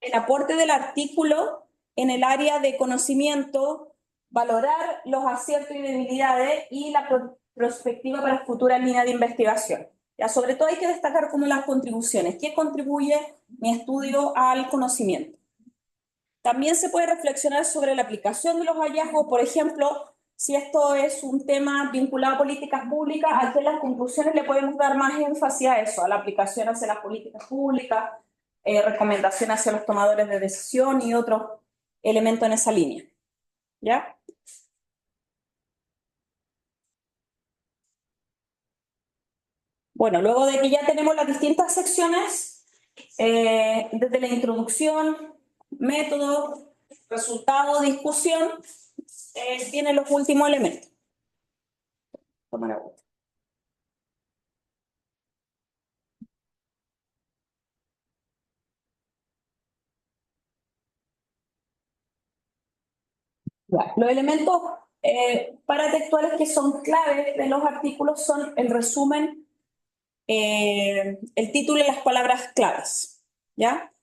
el aporte del artículo en el área de conocimiento, valorar los aciertos y debilidades y la perspectiva para futuras líneas de investigación. Ya, sobre todo hay que destacar como las contribuciones, qué contribuye mi estudio al conocimiento. También se puede reflexionar sobre la aplicación de los hallazgos, por ejemplo, si esto es un tema vinculado a políticas públicas, ¿a qué las conclusiones le podemos dar más énfasis a eso? A la aplicación hacia las políticas públicas, recomendaciones hacia los tomadores de decisión y otros elementos en esa línea. ¿Ya? Bueno, luego de que ya tenemos las distintas secciones, desde la introducción, método, resultado, discusión, vienen los últimos elementos. Toma la agua. Los elementos paratextuales que son claves de los artículos son el resumen, el título y las palabras claves. ¿Ya?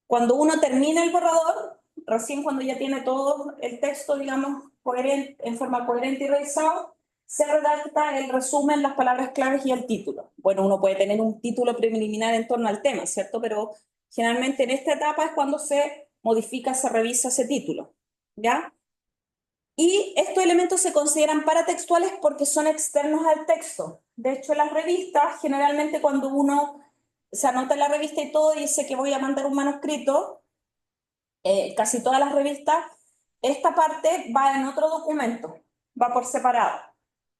Cuando uno termina el borrador, recién cuando ya tiene todo el texto, digamos, coherente, en forma coherente y revisado, se redacta el resumen, las palabras claves y el título. Bueno, uno puede tener un título preliminar en torno al tema, ¿cierto? Pero generalmente en esta etapa es cuando se modifica, se revisa ese título. ¿Ya? Y estos elementos se consideran paratextuales porque son externos al texto. De hecho, en las revistas, generalmente cuando uno se anota en la revista y todo, dice que voy a mandar un manuscrito, casi todas las revistas, esta parte va en otro documento, va por separado.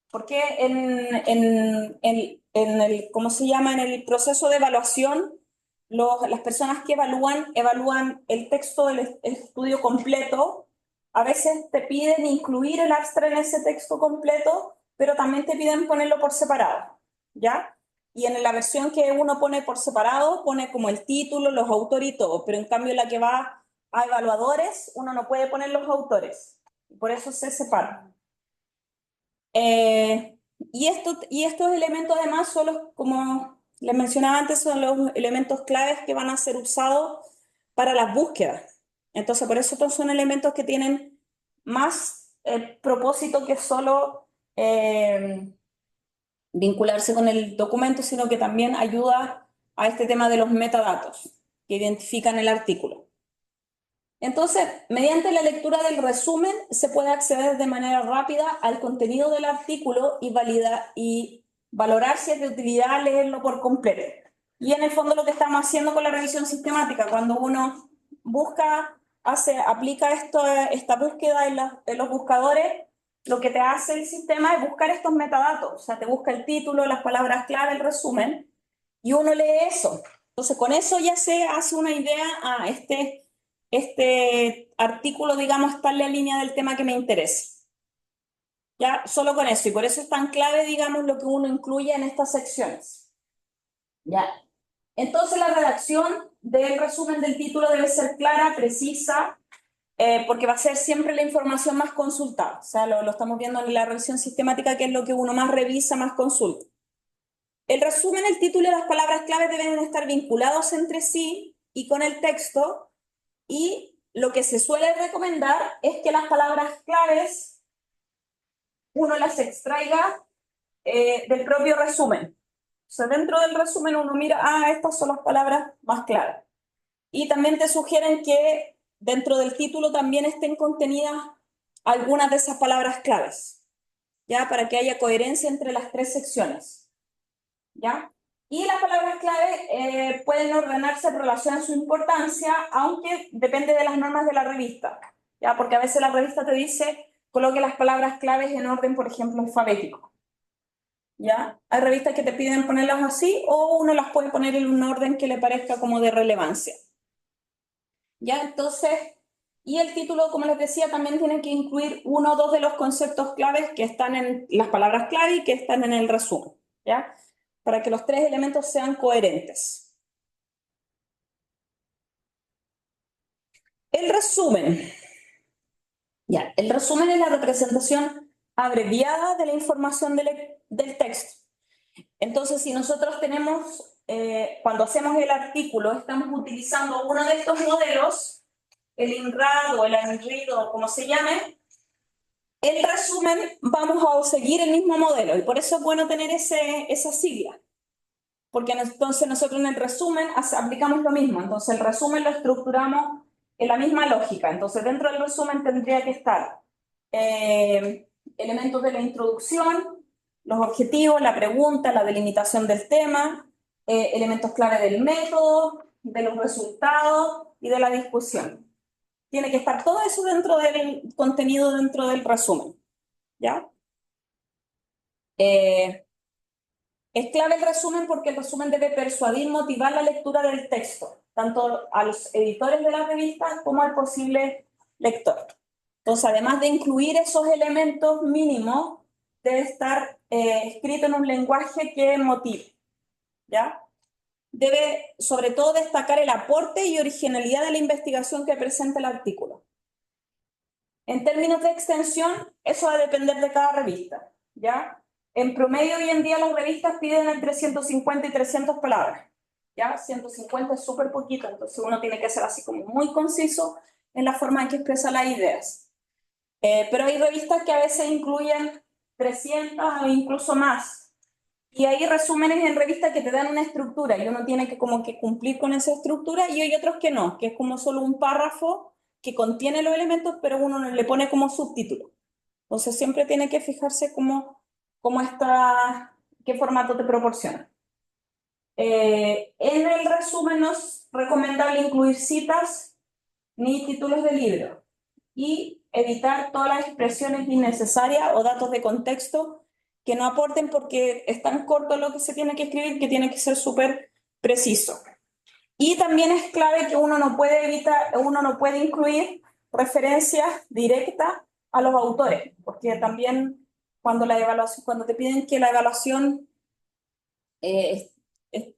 Porque en el, ¿cómo se llama? En el proceso de evaluación, las personas que evalúan el texto del estudio completo. A veces te piden incluir el abstract en ese texto completo, pero también te piden ponerlo por separado, ¿ya? Y en la versión que uno pone por separado, pone como el título, los autores y todo, pero en cambio la que va a evaluadores, uno no puede poner los autores, por eso se separa. Y estos elementos además son los, como les mencionaba antes, son los elementos claves que van a ser usados para las búsquedas. Entonces, por eso estos son elementos que tienen más propósito que solo vincularse con el documento, sino que también ayuda a este tema de los metadatos que identifican el artículo. Entonces, mediante la lectura del resumen se puede acceder de manera rápida al contenido del artículo y valorar si es de utilidad leerlo por completo. Y en el fondo lo que estamos haciendo con la revisión sistemática, cuando uno aplica esta búsqueda en los buscadores, lo que te hace el sistema es buscar estos metadatos, o sea, te busca el título, las palabras clave, el resumen, y uno lee eso. Entonces, con eso ya se hace una idea, este artículo, digamos, está en la línea del tema que me interesa. Ya, solo con eso, y por eso es tan clave, digamos, lo que uno incluye en estas secciones. Ya. Entonces, la redacción del resumen del título debe ser clara, precisa, porque va a ser siempre la información más consultada. O sea, lo estamos viendo en la revisión sistemática, que es lo que uno más revisa, más consulta. El resumen, el título y las palabras claves deben estar vinculados entre sí y con el texto, y lo que se suele recomendar es que las palabras claves uno las extraiga del propio resumen. O sea, dentro del resumen uno mira, estas son las palabras más claras. Y también te sugieren que dentro del título también estén contenidas algunas de esas palabras claves, ¿ya? Para que haya coherencia entre las tres secciones, ¿ya? Y las palabras clave pueden ordenarse en relación a su importancia, aunque depende de las normas de la revista, ¿ya? Porque a veces la revista te dice coloque las palabras claves en orden, por ejemplo, alfabético, ¿ya? Hay revistas que te piden ponerlas así o uno las puede poner en un orden que le parezca como de relevancia, ¿ya? Entonces, y el título, como les decía, también tiene que incluir uno o dos de los conceptos claves que están en las palabras clave y que están en el resumen, ¿ya? Para que los tres elementos sean coherentes. El resumen. Ya, el resumen es la representación abreviada de la información del texto. Entonces, si nosotros tenemos, cuando hacemos el artículo, estamos utilizando uno de estos modelos, el INRAD o el ANRID o como se llame, el resumen vamos a seguir el mismo modelo y por eso es bueno tener esa sigla. Porque entonces nosotros en el resumen aplicamos lo mismo. Entonces el resumen lo estructuramos en la misma lógica. Entonces dentro del resumen tendría que estar elementos de la introducción, los objetivos, la pregunta, la delimitación del tema, elementos clave del método, de los resultados y de la discusión. Tiene que estar todo eso dentro del contenido, dentro del resumen. ¿Ya? Es clave el resumen porque el resumen debe persuadir, motivar la lectura del texto, tanto a los editores de la revista como al posible lector. Entonces, además de incluir esos elementos mínimos, debe estar escrito en un lenguaje que motive, ¿ya? Debe, sobre todo, destacar el aporte y originalidad de la investigación que presenta el artículo. En términos de extensión, eso va a depender de cada revista, ¿ya? En promedio, hoy en día las revistas piden entre 150 y 300 palabras, ¿ya? 150 es súper poquito, entonces uno tiene que ser así como muy conciso en la forma en que expresa las ideas. Pero hay revistas que a veces incluyen 300 o incluso más. Y hay resúmenes en revistas que te dan una estructura y uno tiene que como que cumplir con esa estructura y hay otros que no, que es como solo un párrafo que contiene los elementos, pero uno le pone como subtítulo. Entonces siempre tiene que fijarse cómo está, qué formato te proporciona. En el resumen no es recomendable incluir citas ni títulos de libro y evitar todas las expresiones innecesarias o datos de contexto que no aporten porque es tan corto lo que se tiene que escribir que tiene que ser súper preciso. Y también es clave que uno no puede incluir referencias directas a los autores, porque también cuando te piden que la evaluación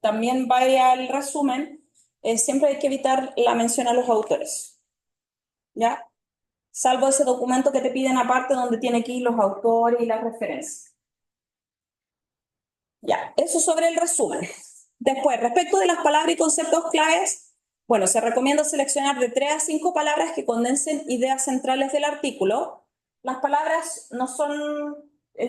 también vaya al resumen, siempre hay que evitar la mención a los autores, ¿ya? Salvo ese documento que te piden aparte donde tiene que ir los autores y las referencias. Ya, eso sobre el resumen. Después, respecto de las palabras y conceptos claves, bueno, se recomienda seleccionar de 3 a 5 palabras que condensen ideas centrales del artículo. Las palabras no son,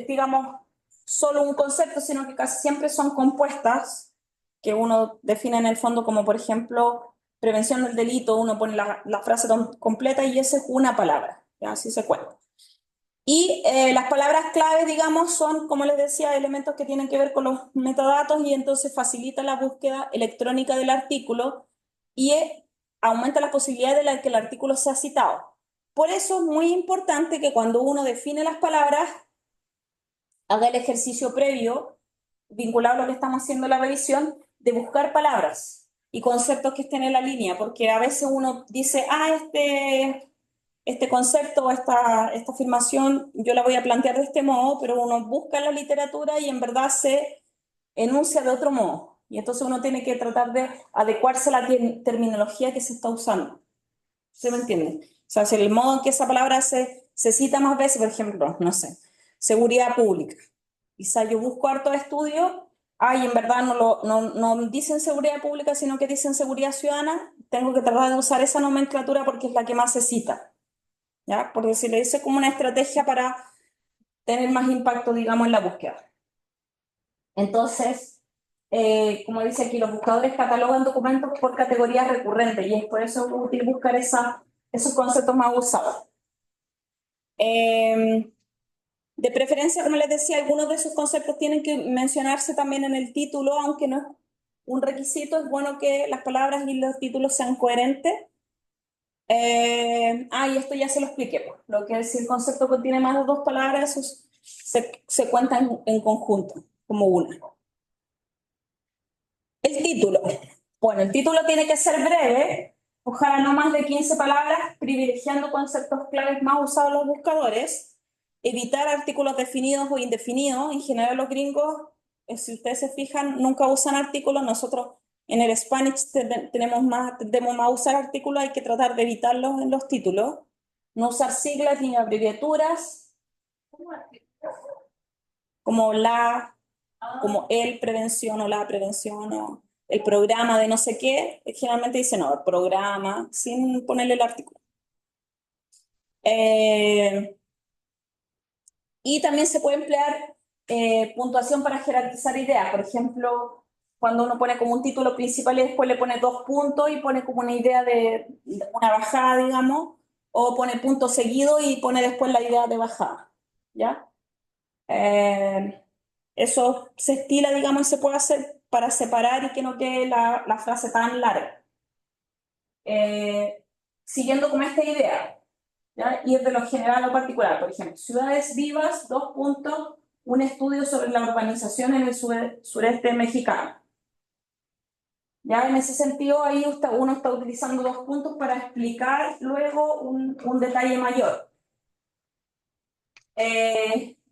digamos, solo un concepto, sino que casi siempre son compuestas, que uno define en el fondo como, por ejemplo, prevención del delito, uno pone la frase completa y esa es una palabra, ¿ya? Así se cuenta. Y las palabras claves, digamos, son, como les decía, elementos que tienen que ver con los metadatos y entonces facilita la búsqueda electrónica del artículo y aumenta la posibilidad de que el artículo sea citado. Por eso es muy importante que cuando uno define las palabras, haga el ejercicio previo, vinculado a lo que estamos haciendo en la revisión, de buscar palabras y conceptos que estén en la línea, porque a veces uno dice, este concepto, esta afirmación, yo la voy a plantear de este modo, pero uno busca en la literatura y en verdad se enuncia de otro modo. Y entonces uno tiene que tratar de adecuarse a la terminología que se está usando. ¿Se me entiende? O sea, si el modo en que esa palabra se cita más veces, por ejemplo, no sé, seguridad pública. Quizá yo busco harto estudio, en verdad no dicen seguridad pública, sino que dicen seguridad ciudadana, tengo que tratar de usar esa nomenclatura porque es la que más se cita. ¿Ya? Por decirlo, es como una estrategia para tener más impacto, digamos, en la búsqueda. Entonces, como dice aquí, los buscadores catalogan documentos por categorías recurrentes y es por eso útil buscar esos conceptos más usados. De preferencia, como les decía, algunos de esos conceptos tienen que mencionarse también en el título, aunque no es un requisito, es bueno que las palabras y los títulos sean coherentes. Y esto ya se lo expliqué, pues. Lo que es si el concepto contiene más de 2 palabras, eso se cuenta en conjunto, como una. El título. Bueno, el título tiene que ser breve, ojalá no más de 15 palabras, privilegiando conceptos claves más usados en los buscadores, evitar artículos definidos o indefinidos. En general los gringos, si ustedes se fijan, nunca usan artículos. Nosotros en el Spanish tendemos más a usar artículos, hay que tratar de evitarlos en los títulos. No usar siglas ni abreviaturas, como la, como el prevención o la prevención o el programa de no sé qué, generalmente dice no, el programa, sin ponerle el artículo. Y también se puede emplear puntuación para jerarquizar ideas. Por ejemplo, cuando uno pone como un título principal y después le pone 2 puntos y pone como una idea de una bajada, digamos, o pone punto seguido y pone después la idea de bajada, ¿ya? Eso se estila, digamos, y se puede hacer para separar y que no quede la frase tan larga. Siguiendo con esta idea, ¿ya? Ir de lo general a lo particular. Por ejemplo, ciudades vivas, 2 puntos, un estudio sobre la urbanización en el sureste mexicano. Ya en ese sentido, ahí uno está utilizando 2 puntos para explicar luego un detalle mayor.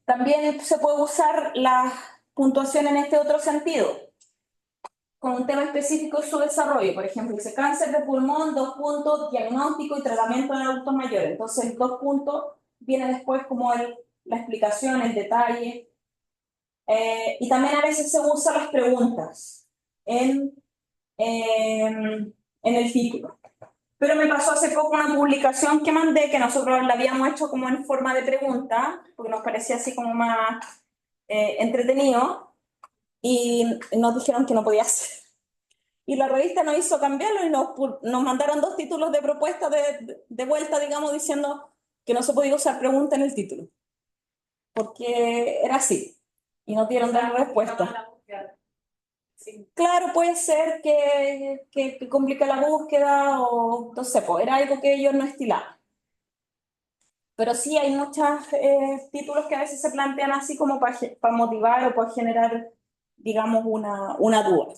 También se puede usar la puntuación en este otro sentido, con un tema específico de su desarrollo. Por ejemplo, dice cáncer de pulmón, 2 puntos, diagnóstico y tratamiento en adultos mayores. Entonces, 2 puntos viene después como la explicación, el detalle. Y también a veces se usan las preguntas en el título. Pero me pasó hace poco una publicación que mandé, que nosotros la habíamos hecho como en forma de pregunta, porque nos parecía así como más entretenido, y nos dijeron que no podía ser. Y la revista nos hizo cambiarlo y nos mandaron 2 títulos de propuesta de vuelta, digamos, diciendo que no se podía usar pregunta en el título, porque era así, y nos dieron dar respuesta. Sí. Claro, puede ser que complique la búsqueda o no sé, pues era algo que ellos no estilaban. Pero sí hay muchos títulos que a veces se plantean así como para motivar o para generar, digamos, una duda.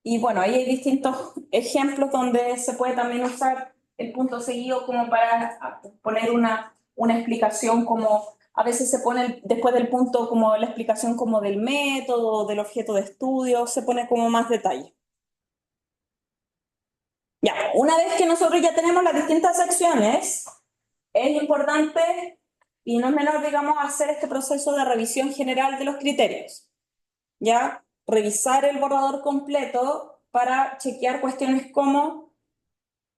Y bueno, ahí hay distintos ejemplos donde se puede también usar el punto seguido como para poner una explicación, como a veces se pone después del punto como la explicación como del método, del objeto de estudio, se pone como más detalle. Ya, una vez que nosotros ya tenemos las distintas secciones, es importante y no es menor, digamos, hacer este proceso de revisión general de los criterios. ¿Ya? Revisar el borrador completo para chequear cuestiones como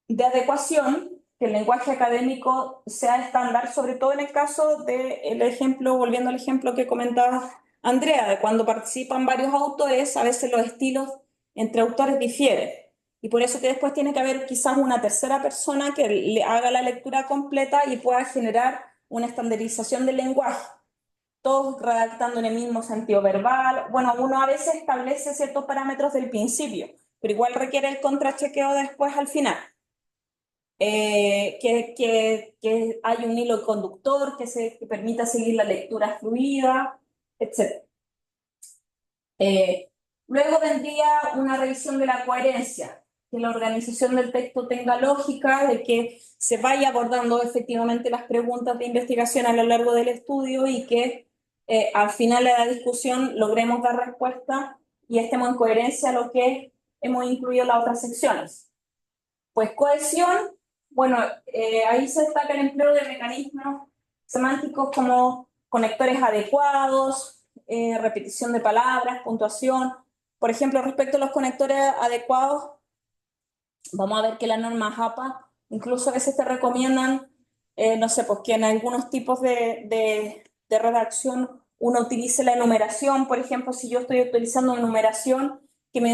de adecuación, que el lenguaje académico sea estándar, sobre todo en el caso del ejemplo, volviendo al ejemplo que comentaba Andrea, de cuando participan varios autores, a veces los estilos entre autores difieren. Y por eso que después tiene que haber quizás una tercera persona que le haga la lectura completa y pueda generar una estandarización del lenguaje, todos redactando en el mismo sentido verbal. Bueno, uno a veces establece ciertos parámetros del principio, pero igual requiere el contrachequeo después al final. Que hay un hilo conductor que permita seguir la lectura fluida, etc. Luego vendría una revisión de la coherencia, que la organización del texto tenga lógica, de que se vaya abordando efectivamente las preguntas de investigación a lo largo del estudio y que al final de la discusión logremos dar respuesta y estemos en coherencia a lo que hemos incluido en las otras secciones. Pues cohesión, bueno, ahí se destaca el empleo de mecanismos semánticos como conectores adecuados, repetición de palabras, puntuación. Por ejemplo, respecto a los conectores adecuados, vamos a ver que la norma JAPA incluso a veces te recomiendan, no sé, pues que en algunos tipos de redacción uno utilice la enumeración. Por ejemplo, si yo estoy utilizando enumeración, que mi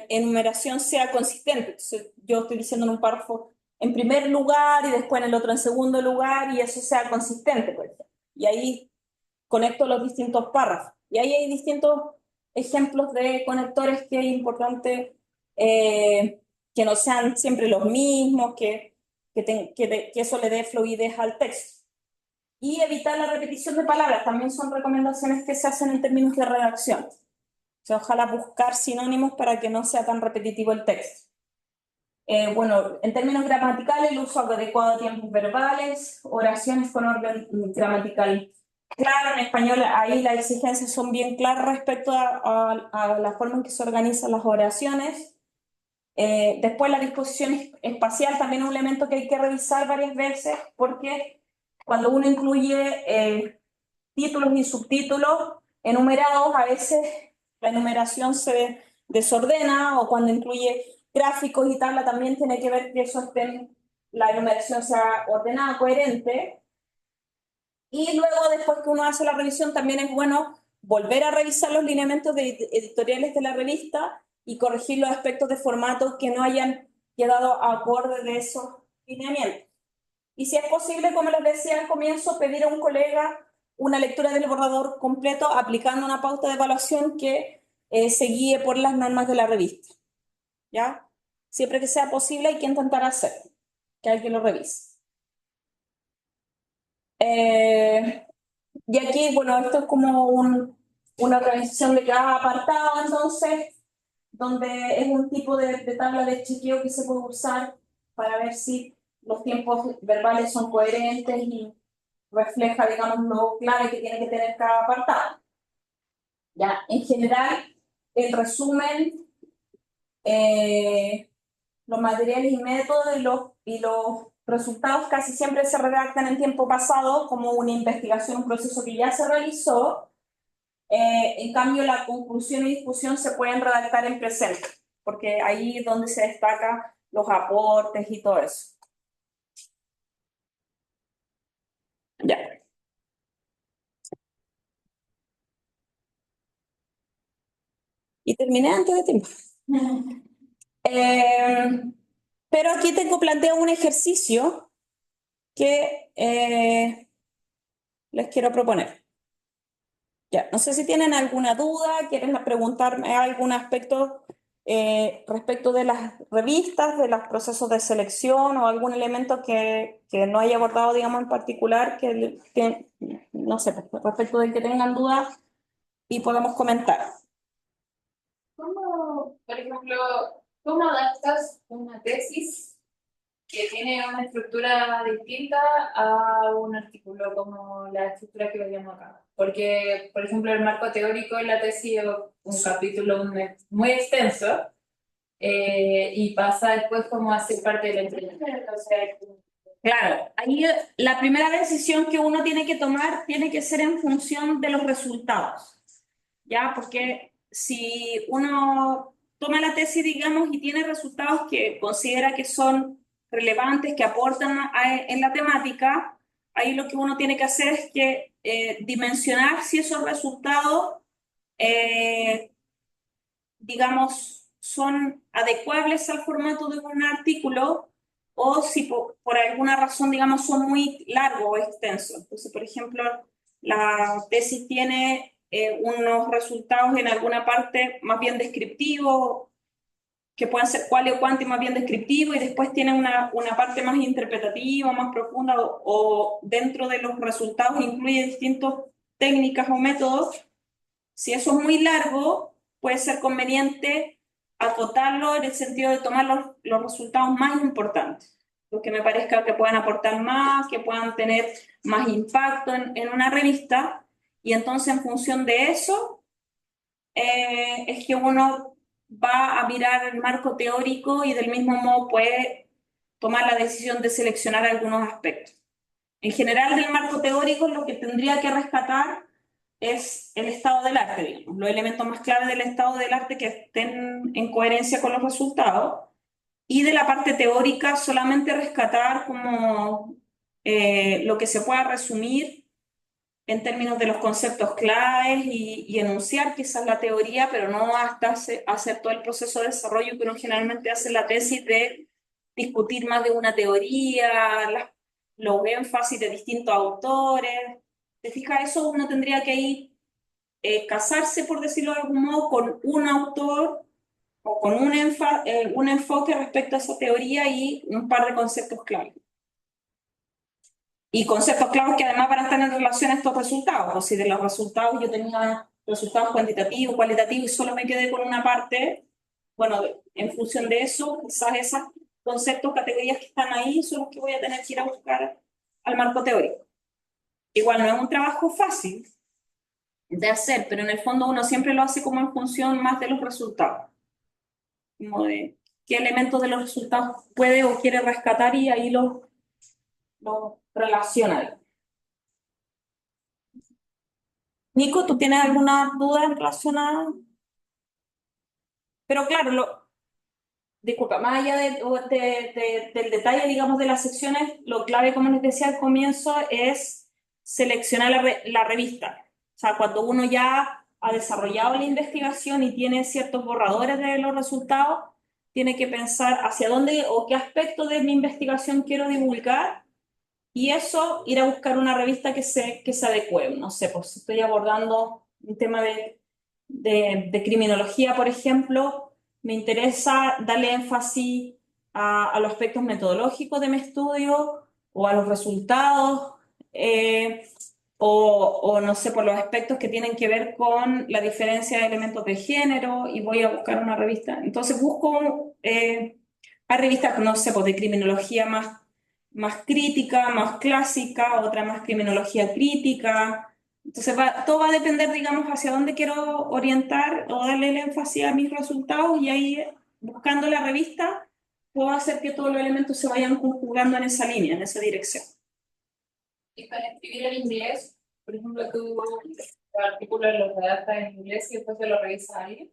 enumeración sea consistente. Entonces, yo estoy diciendo en un párrafo en primer lugar y después en el otro en segundo lugar y eso sea consistente, por ejemplo. Y ahí conecto los distintos párrafos. Y ahí hay distintos ejemplos de conectores que es importante que no sean siempre los mismos, que eso le dé fluidez al texto. Y evitar la repetición de palabras, también son recomendaciones que se hacen en términos de redacción. O sea, ojalá buscar sinónimos para que no sea tan repetitivo el texto. Bueno, en términos gramaticales, el uso adecuado de tiempos verbales, oraciones con orden gramatical claro, en español ahí las exigencias son bien claras respecto a la forma en que se organizan las oraciones. Después la disposición espacial también es un elemento que hay que revisar varias veces porque cuando uno incluye títulos y subtítulos enumerados, a veces la enumeración se desordena o cuando incluye gráficos y tabla también tiene que ver que la enumeración sea ordenada, coherente. Y luego, después que uno hace la revisión, también es bueno volver a revisar los lineamientos editoriales de la revista y corregir los aspectos de formato que no hayan quedado acorde de esos lineamientos. Y si es posible, como les decía al comienzo, pedir a un colega una lectura del borrador completo aplicando una pauta de evaluación que se guíe por las normas de la revista. ¿Ya? Siempre que sea posible hay que intentar hacerlo, que alguien lo revise. Y aquí, bueno, esto es como una organización de cada apartado, entonces, donde es un tipo de tabla de chequeo que se puede usar para ver si los tiempos verbales son coherentes y refleja, digamos, lo clave que tiene que tener cada apartado. Ya, en general, el resumen, los materiales y métodos y los resultados casi siempre se redactan en tiempo pasado como una investigación, un proceso que ya se realizó. En cambio, la conclusión y discusión se pueden redactar en presente, porque ahí es donde se destacan los aportes y todo eso. Ya. Y terminé antes de tiempo. Pero aquí tengo planteado un ejercicio que les quiero proponer. Ya, no sé si tienen alguna duda, quieren preguntarme algún aspecto respecto de las revistas, de los procesos de selección o algún elemento que no haya abordado, digamos, en particular, que no sé, respecto del que tengan dudas y podamos comentar. ¿Cómo, por ejemplo, cómo adaptas una tesis que tiene una estructura distinta a un artículo como la estructura que veíamos acá? Porque, por ejemplo, el marco teórico en la tesis es un capítulo muy extenso y pasa después como a ser parte de la entrevista. Entonces, Claro, ahí la primera decisión que uno tiene que tomar tiene que ser en función de los resultados, ¿ya? Porque si uno toma la tesis, digamos, y tiene resultados que considera que son relevantes, que aportan en la temática, ahí lo que uno tiene que hacer es que dimensionar si esos resultados, eh, digamos, son adecuables al formato de un artículo o si por alguna razón, digamos, son muy largos o extensos. Entonces, por ejemplo, la tesis tiene unos resultados en alguna parte más bien descriptivos, que pueden ser cuál o cuánto más bien descriptivo, y después tiene una parte más interpretativa, más profunda, o dentro de los resultados incluye distintas técnicas o métodos. Si eso es muy largo, puede ser conveniente acotarlo en el sentido de tomar los resultados más importantes, los que me parezca que puedan aportar más, que puedan tener más impacto en una revista, y entonces en función de eso es que uno va a mirar el marco teórico y del mismo modo puede tomar la decisión de seleccionar algunos aspectos. En general, del marco teórico lo que tendría que rescatar es el estado del arte, digamos, los elementos más claves del estado del arte que estén en coherencia con los resultados, y de la parte teórica solamente rescatar como lo que se pueda resumir en términos de los conceptos claves y enunciar quizás la teoría, pero no hasta hacer todo el proceso de desarrollo que uno generalmente hace en la tesis de discutir más de una teoría, los énfasis de distintos autores. ¿Te fijas? Eso uno tendría que ahí casarse, por decirlo de algún modo, con un autor o con un enfoque respecto a esa teoría y un par de conceptos clave. Y conceptos claves que además van a estar en relación a estos resultados. O si de los resultados yo tenía resultados cuantitativos, cualitativos y solo me quedé con una parte, bueno, en función de eso, quizás esos conceptos, categorías que están ahí son los que voy a tener que ir a buscar al marco teórico. Igual no es un trabajo fácil de hacer, pero en el fondo uno siempre lo hace como en función más de los resultados. Como de qué elementos de los resultados puede o quiere rescatar y ahí los relaciona. Nico, ¿tú tienes alguna duda en relación a...? Pero claro, disculpa, más allá del detalle, digamos, de las secciones, lo clave, como les decía al comienzo, es seleccionar la revista. O sea, cuando uno ya ha desarrollado la investigación y tiene ciertos borradores de los resultados, tiene que pensar hacia dónde o qué aspecto de mi investigación quiero divulgar y eso, ir a buscar una revista que se adecue. No sé, pues si estoy abordando un tema de criminología, por ejemplo, me interesa darle énfasis a los aspectos metodológicos de mi estudio o a los resultados, o no sé, por los aspectos que tienen que ver con la diferencia de elementos de género y voy a buscar una revista. Entonces busco hay revistas, no sé, pues de criminología más crítica, más clásica, otra más criminología crítica. Entonces todo va a depender, digamos, hacia dónde quiero orientar o darle el énfasis a mis resultados y ahí buscando la revista puedo hacer que todos los elementos se vayan conjugando en esa línea, en esa dirección. Y para escribir en inglés, por ejemplo, tú el artículo lo redactas en inglés y después te lo revisa alguien.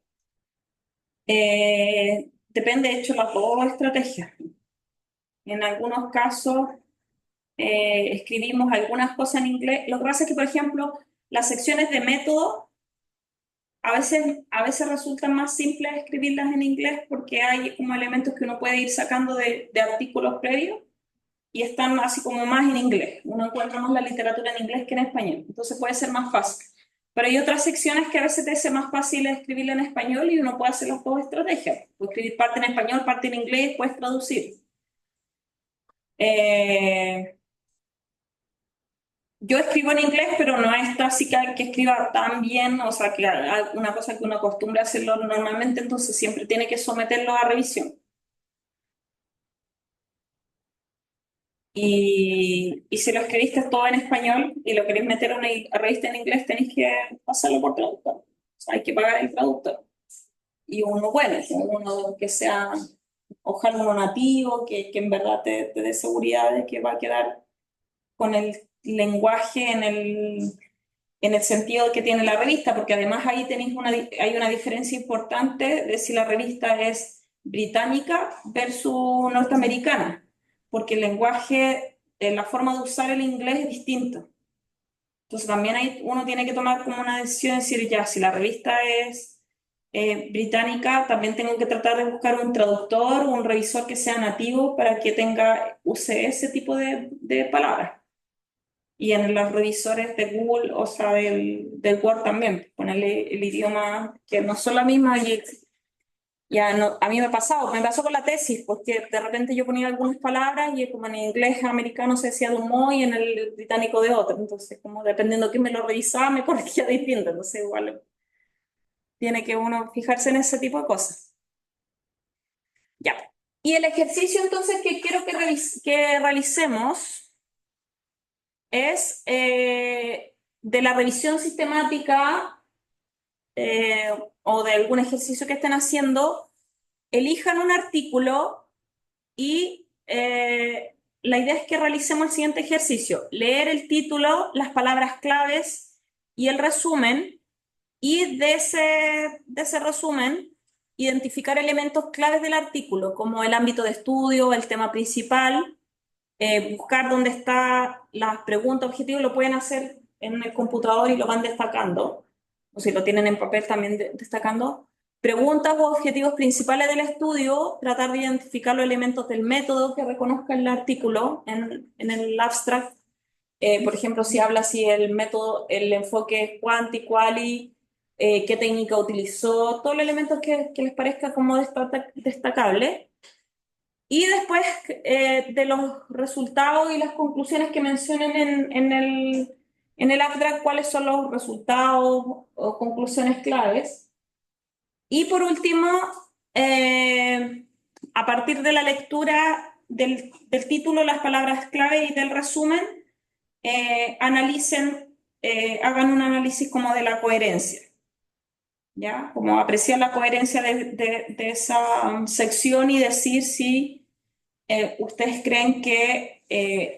Depende, de hecho, las dos estrategias. En algunos casos escribimos algunas cosas en inglés. Lo que pasa es que, por ejemplo, las secciones de método a veces resultan más simples escribirlas en inglés porque hay como elementos que uno puede ir sacando de artículos previos y están así como más en inglés. Uno encuentra más la literatura en inglés que en español, entonces puede ser más fácil. Pero hay otras secciones que a veces te hace más fácil escribirla en español y uno puede hacer las dos estrategias. Puede escribir parte en español, parte en inglés, puedes traducir. Yo escribo en inglés, pero no es así que escriba tan bien, o sea, que una cosa que uno acostumbra a hacerlo normalmente, entonces siempre tiene que someterlo a revisión. Y si lo escribiste todo en español y lo queréis meter a una revista en inglés, tenéis que pasarlo por traductor. O sea, hay que pagar el traductor. Y uno bueno, uno que sea, ojalá uno nativo, que en verdad te dé seguridad de que va a quedar con el lenguaje en el sentido que tiene la revista, porque además ahí hay una diferencia importante de si la revista es británica versus norteamericana, porque el lenguaje, la forma de usar el inglés es distinto. Entonces también uno tiene que tomar como una decisión, decir, ya, si la revista es británica, también tengo que tratar de buscar un traductor o un revisor que sea nativo para que use ese tipo de palabras. Y en los revisores de Google, o sea, del Word también, ponerle el idioma que no son la misma. Y ya no, a mí me pasó con la tesis, porque de repente yo ponía algunas palabras y como en inglés americano se decía de un modo y en el británico de otro. Entonces, como dependiendo de quién me lo revisaba, me corregía distinto. Entonces, igual tiene que uno fijarse en ese tipo de cosas. Ya. Y el ejercicio entonces que quiero que realicemos es de la revisión sistemática o de algún ejercicio que estén haciendo, elijan un artículo y la idea es que realicemos el siguiente ejercicio: leer el título, las palabras claves y el resumen, y de ese resumen identificar elementos claves del artículo, como el ámbito de estudio, el tema principal, buscar dónde están las preguntas, objetivos, lo pueden hacer en el computador y lo van destacando, o si lo tienen en papel también destacando, Preguntas o objetivos principales del estudio, tratar de identificar los elementos del método que reconozca el artículo en el abstract. Por ejemplo, si el método, el enfoque es quanti, quali, qué técnica utilizó, todos los elementos que les parezca como destacable. Y después de los resultados y las conclusiones que mencionen en el abstract, cuáles son los resultados o conclusiones claves. Y por último, a partir de la lectura del título, las palabras clave y del resumen, hagan un análisis como de la coherencia, ¿ya? Como apreciar la coherencia de esa sección y decir si ustedes creen que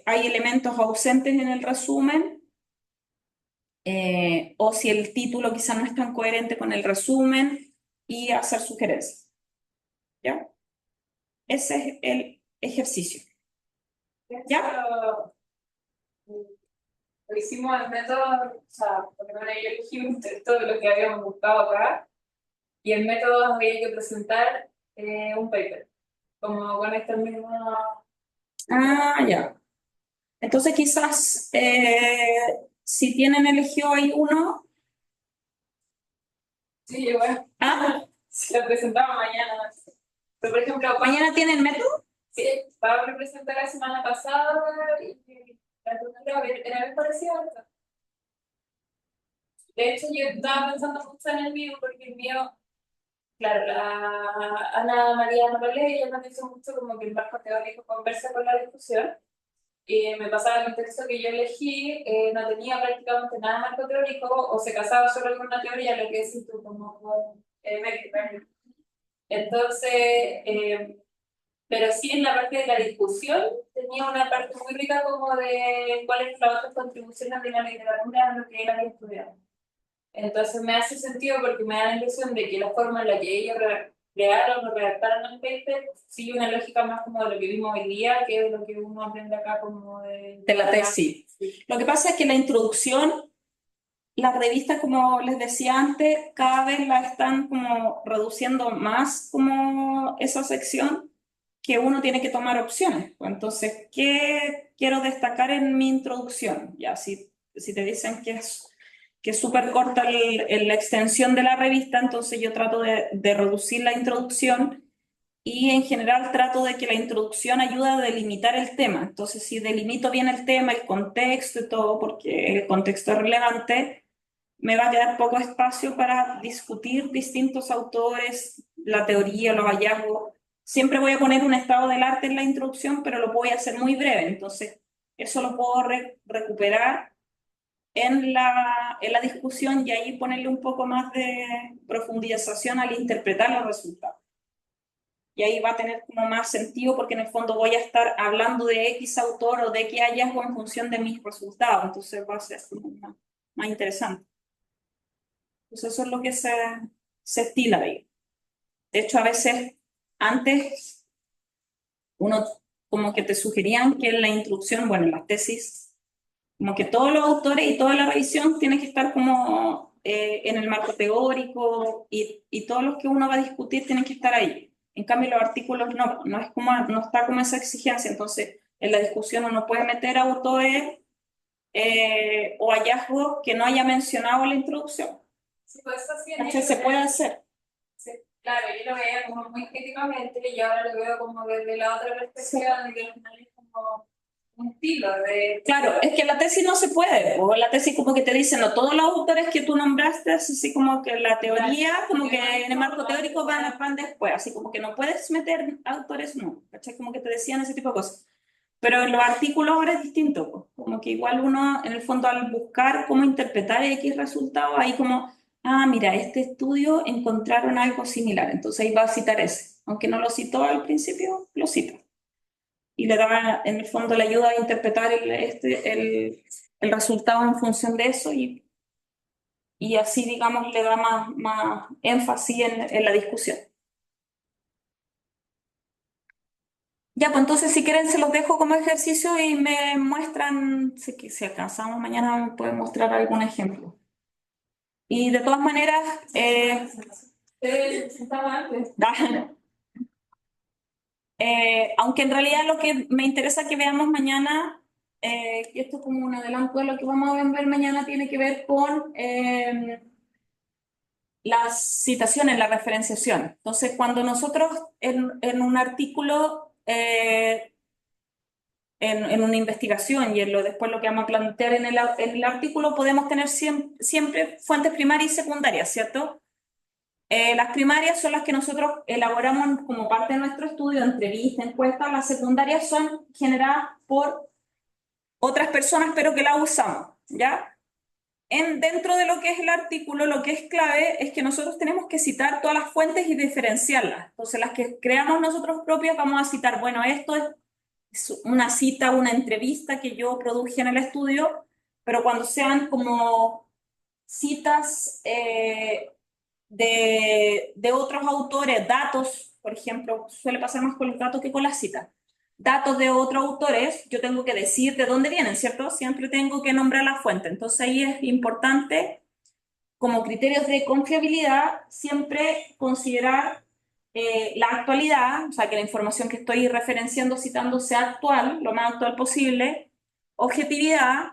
hay elementos ausentes en el resumen, o si el título quizá no es tan coherente con el resumen, y hacer sugerencias, ¿ya? Ese es el ejercicio, ¿ya? Lo hicimos el método, o sea, porque bueno, yo elegí un texto de lo que habíamos buscado acá, y el método había que presentar un paper, como con esta misma. Ah, ya. Entonces quizás si tienen elegido ahí uno, Sí, igual. Si lo presentamos mañana. Pero, por ejemplo, mañana tienen método. sí, Pablo presentó la semana pasada y la tutora era bien parecida a esta. De hecho, yo estaba pensando mucho en el mío, porque el mío, claro, la Ana María Morales, ella nos dice mucho como que el marco teórico conversa con la discusión. Y me pasaba que el texto que yo elegí no tenía prácticamente nada de marco teórico, o se casaba solo con una teoría, lo que decís tú, como con mérito. Entonces, pero sí en la parte de la discusión tenía una parte muy rica como de cuáles son las otras contribuciones de la literatura a lo que él había estudiado. Entonces me hace sentido porque me da la impresión de que la forma en la que ellos crearon o redactaron el paper sigue una lógica más como de lo que vimos hoy día, que es lo que uno aprende acá como de la tesis. Sí. Lo que pasa es que la introducción, las revistas, como les decía antes, cada vez la están como reduciendo más como esa sección, que uno tiene que tomar opciones. Entonces, ¿qué quiero destacar en mi introducción? Ya, si te dicen que es súper corta la extensión de la revista, entonces yo trato de reducir la introducción, y en general trato de que la introducción ayude a delimitar el tema. Entonces, si delimito bien el tema, el contexto y todo, porque el contexto es relevante, me va a quedar poco espacio para discutir distintos autores, la teoría, los hallazgos. Siempre voy a poner un estado del arte en la introducción, pero lo voy a hacer muy breve. Entonces, eso lo puedo recuperar en la discusión, y ahí ponerle un poco más de profundización al interpretar los resultados. Y ahí va a tener como más sentido, porque en el fondo voy a estar hablando de X autor o de X hallazgo en función de mis resultados. Entonces va a ser como más interesante. Entonces eso es lo que se estila ahí. De hecho, a veces antes uno como que te sugerían que en la introducción, bueno, en las tesis, como que todos los autores y toda la revisión tienen que estar como en el marco teórico, y todos los que uno va a discutir tienen que estar ahí. En cambio, los artículos no es como, no está como esa exigencia. Entonces, en la discusión uno puede meter autores o hallazgos que no haya mencionado en la introducción. Sí, pues eso sí, ¿Cachai? Se puede hacer. sí, claro, yo lo veía como muy críticamente y ahora lo veo como desde la otra perspectiva, de que al final es como un estilo de. Claro, es que la tesis no se puede, o la tesis como que te dicen, no, todos los autores que tú nombraste, así como que la teoría, como que en el marco teórico van después, así como que no puedes meter autores, no, ¿cachai? Como que te decían ese tipo de cosas. Pero en los artículos ahora es distinto, pues. Como que igual uno, en el fondo, al buscar cómo interpretar X resultados, ahí como, mira, este estudio encontraron algo similar, entonces ahí va a citar ese. Aunque no lo citó al principio, lo cita. Y le da, en el fondo, le ayuda a interpretar el resultado en función de eso, y así, digamos, le da más énfasis en la discusión. Ya, pues entonces si quieren se los dejo como ejercicio y me muestran, si alcanzamos mañana me pueden mostrar algún ejemplo. Y de todas maneras, Estaba antes. Aunque en realidad lo que me interesa que veamos mañana, y esto es como un adelanto de lo que vamos a ver mañana, tiene que ver con las citaciones, la referenciación. Entonces, cuando nosotros en un artículo, en una investigación y después lo que vamos a plantear en el artículo, podemos tener siempre fuentes primarias y secundarias, ¿cierto? Las primarias son las que nosotros elaboramos como parte de nuestro estudio, entrevista, encuesta. Las secundarias son generadas por otras personas, pero que las usamos, ¿ya? Dentro de lo que es el artículo, lo que es clave es que nosotros tenemos que citar todas las fuentes y diferenciarlas. Entonces, las que creamos nosotros propias, vamos a citar, bueno, esto es una cita, una entrevista que yo produje en el estudio, pero cuando sean como citas de otros autores, datos, por ejemplo, suele pasar más con los datos que con las citas. Datos de otros autores, yo tengo que decir de dónde vienen, ¿cierto? Siempre tengo que nombrar la fuente. Entonces ahí es importante, como criterios de confiabilidad, siempre considerar la actualidad, o sea, que la información que estoy referenciando, citando, sea actual, lo más actual posible, objetividad.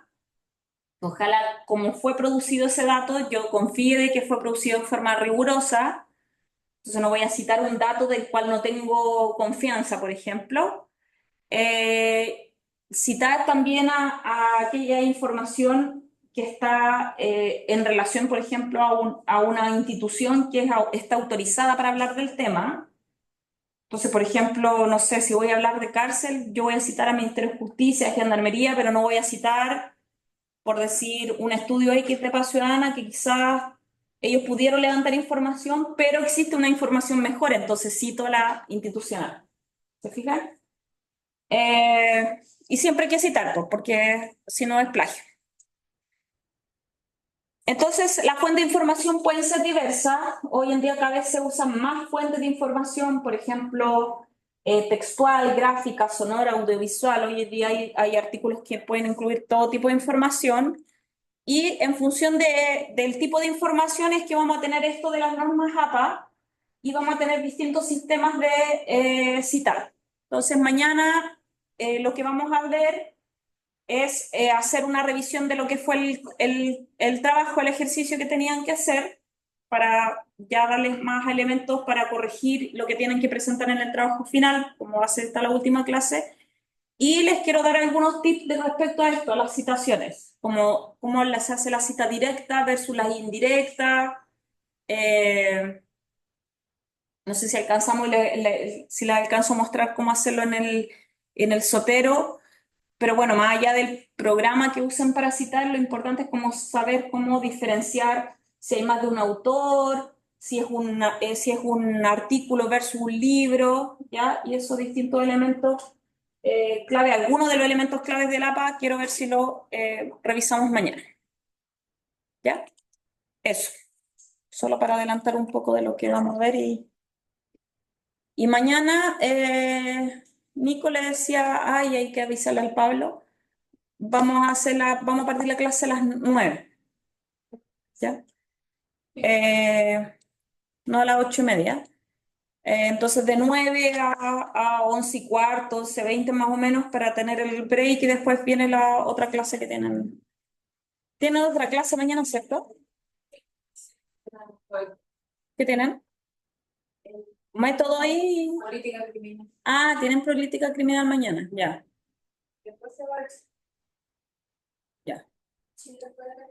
Ojalá, como fue producido ese dato, yo confíe de que fue producido en forma rigurosa. Entonces no voy a citar un dato del cual no tengo confianza, por ejemplo. Citar también a aquella información que está en relación, por ejemplo, a una institución que está autorizada para hablar del tema. Entonces, por ejemplo, no sé, si voy a hablar de cárcel, yo voy a citar a Ministerio de Justicia, a Gendarmería, pero no voy a citar, por decir, un estudio X de Paz Ciudadana que quizás ellos pudieron levantar información, pero existe una información mejor, entonces cito la institucional. ¿Se fijan? Y siempre hay que citar, pues, porque si no es plagio. Entonces, las fuentes de información pueden ser diversas. Hoy en día cada vez se usan más fuentes de información, por ejemplo, textual, gráfica, sonora, audiovisual. Hoy en día hay artículos que pueden incluir todo tipo de información. Y en función del tipo de información es que vamos a tener esto de las normas APA y vamos a tener distintos sistemas de citar. Entonces, mañana lo que vamos a ver es hacer una revisión de lo que fue el trabajo, el ejercicio que tenían que hacer para ya darles más elementos para corregir lo que tienen que presentar en el trabajo final, como va a ser esta la última clase. Y les quiero dar algunos tips de respecto a esto, a las citaciones, como cómo se hace la cita directa versus la indirecta. No sé si alcanzamos, si les alcanzo a mostrar cómo hacerlo en el Sotero, pero bueno, más allá del programa que usen para citar, lo importante es como saber cómo diferenciar si hay más de un autor, si es un artículo versus un libro, ¿ya? Y esos distintos elementos clave, algunos de los elementos claves del APA, quiero ver si lo revisamos mañana. ¿Ya? Eso. Solo para adelantar un poco de lo que vamos a ver. Y mañana, Nico le decía, ay, hay que avisarle al Pablo. Vamos a partir la clase a las 9. ¿Ya? No a las 8:30. Entonces de 9 a 11:15, 11:20 más o menos para tener el break y después viene la otra clase que tienen. ¿Tienen otra clase mañana, cierto? ¿Qué tienen? Método ahí. Política criminal. Ah, tienen política criminal mañana. Ya, Después se va a ya. sí, después de la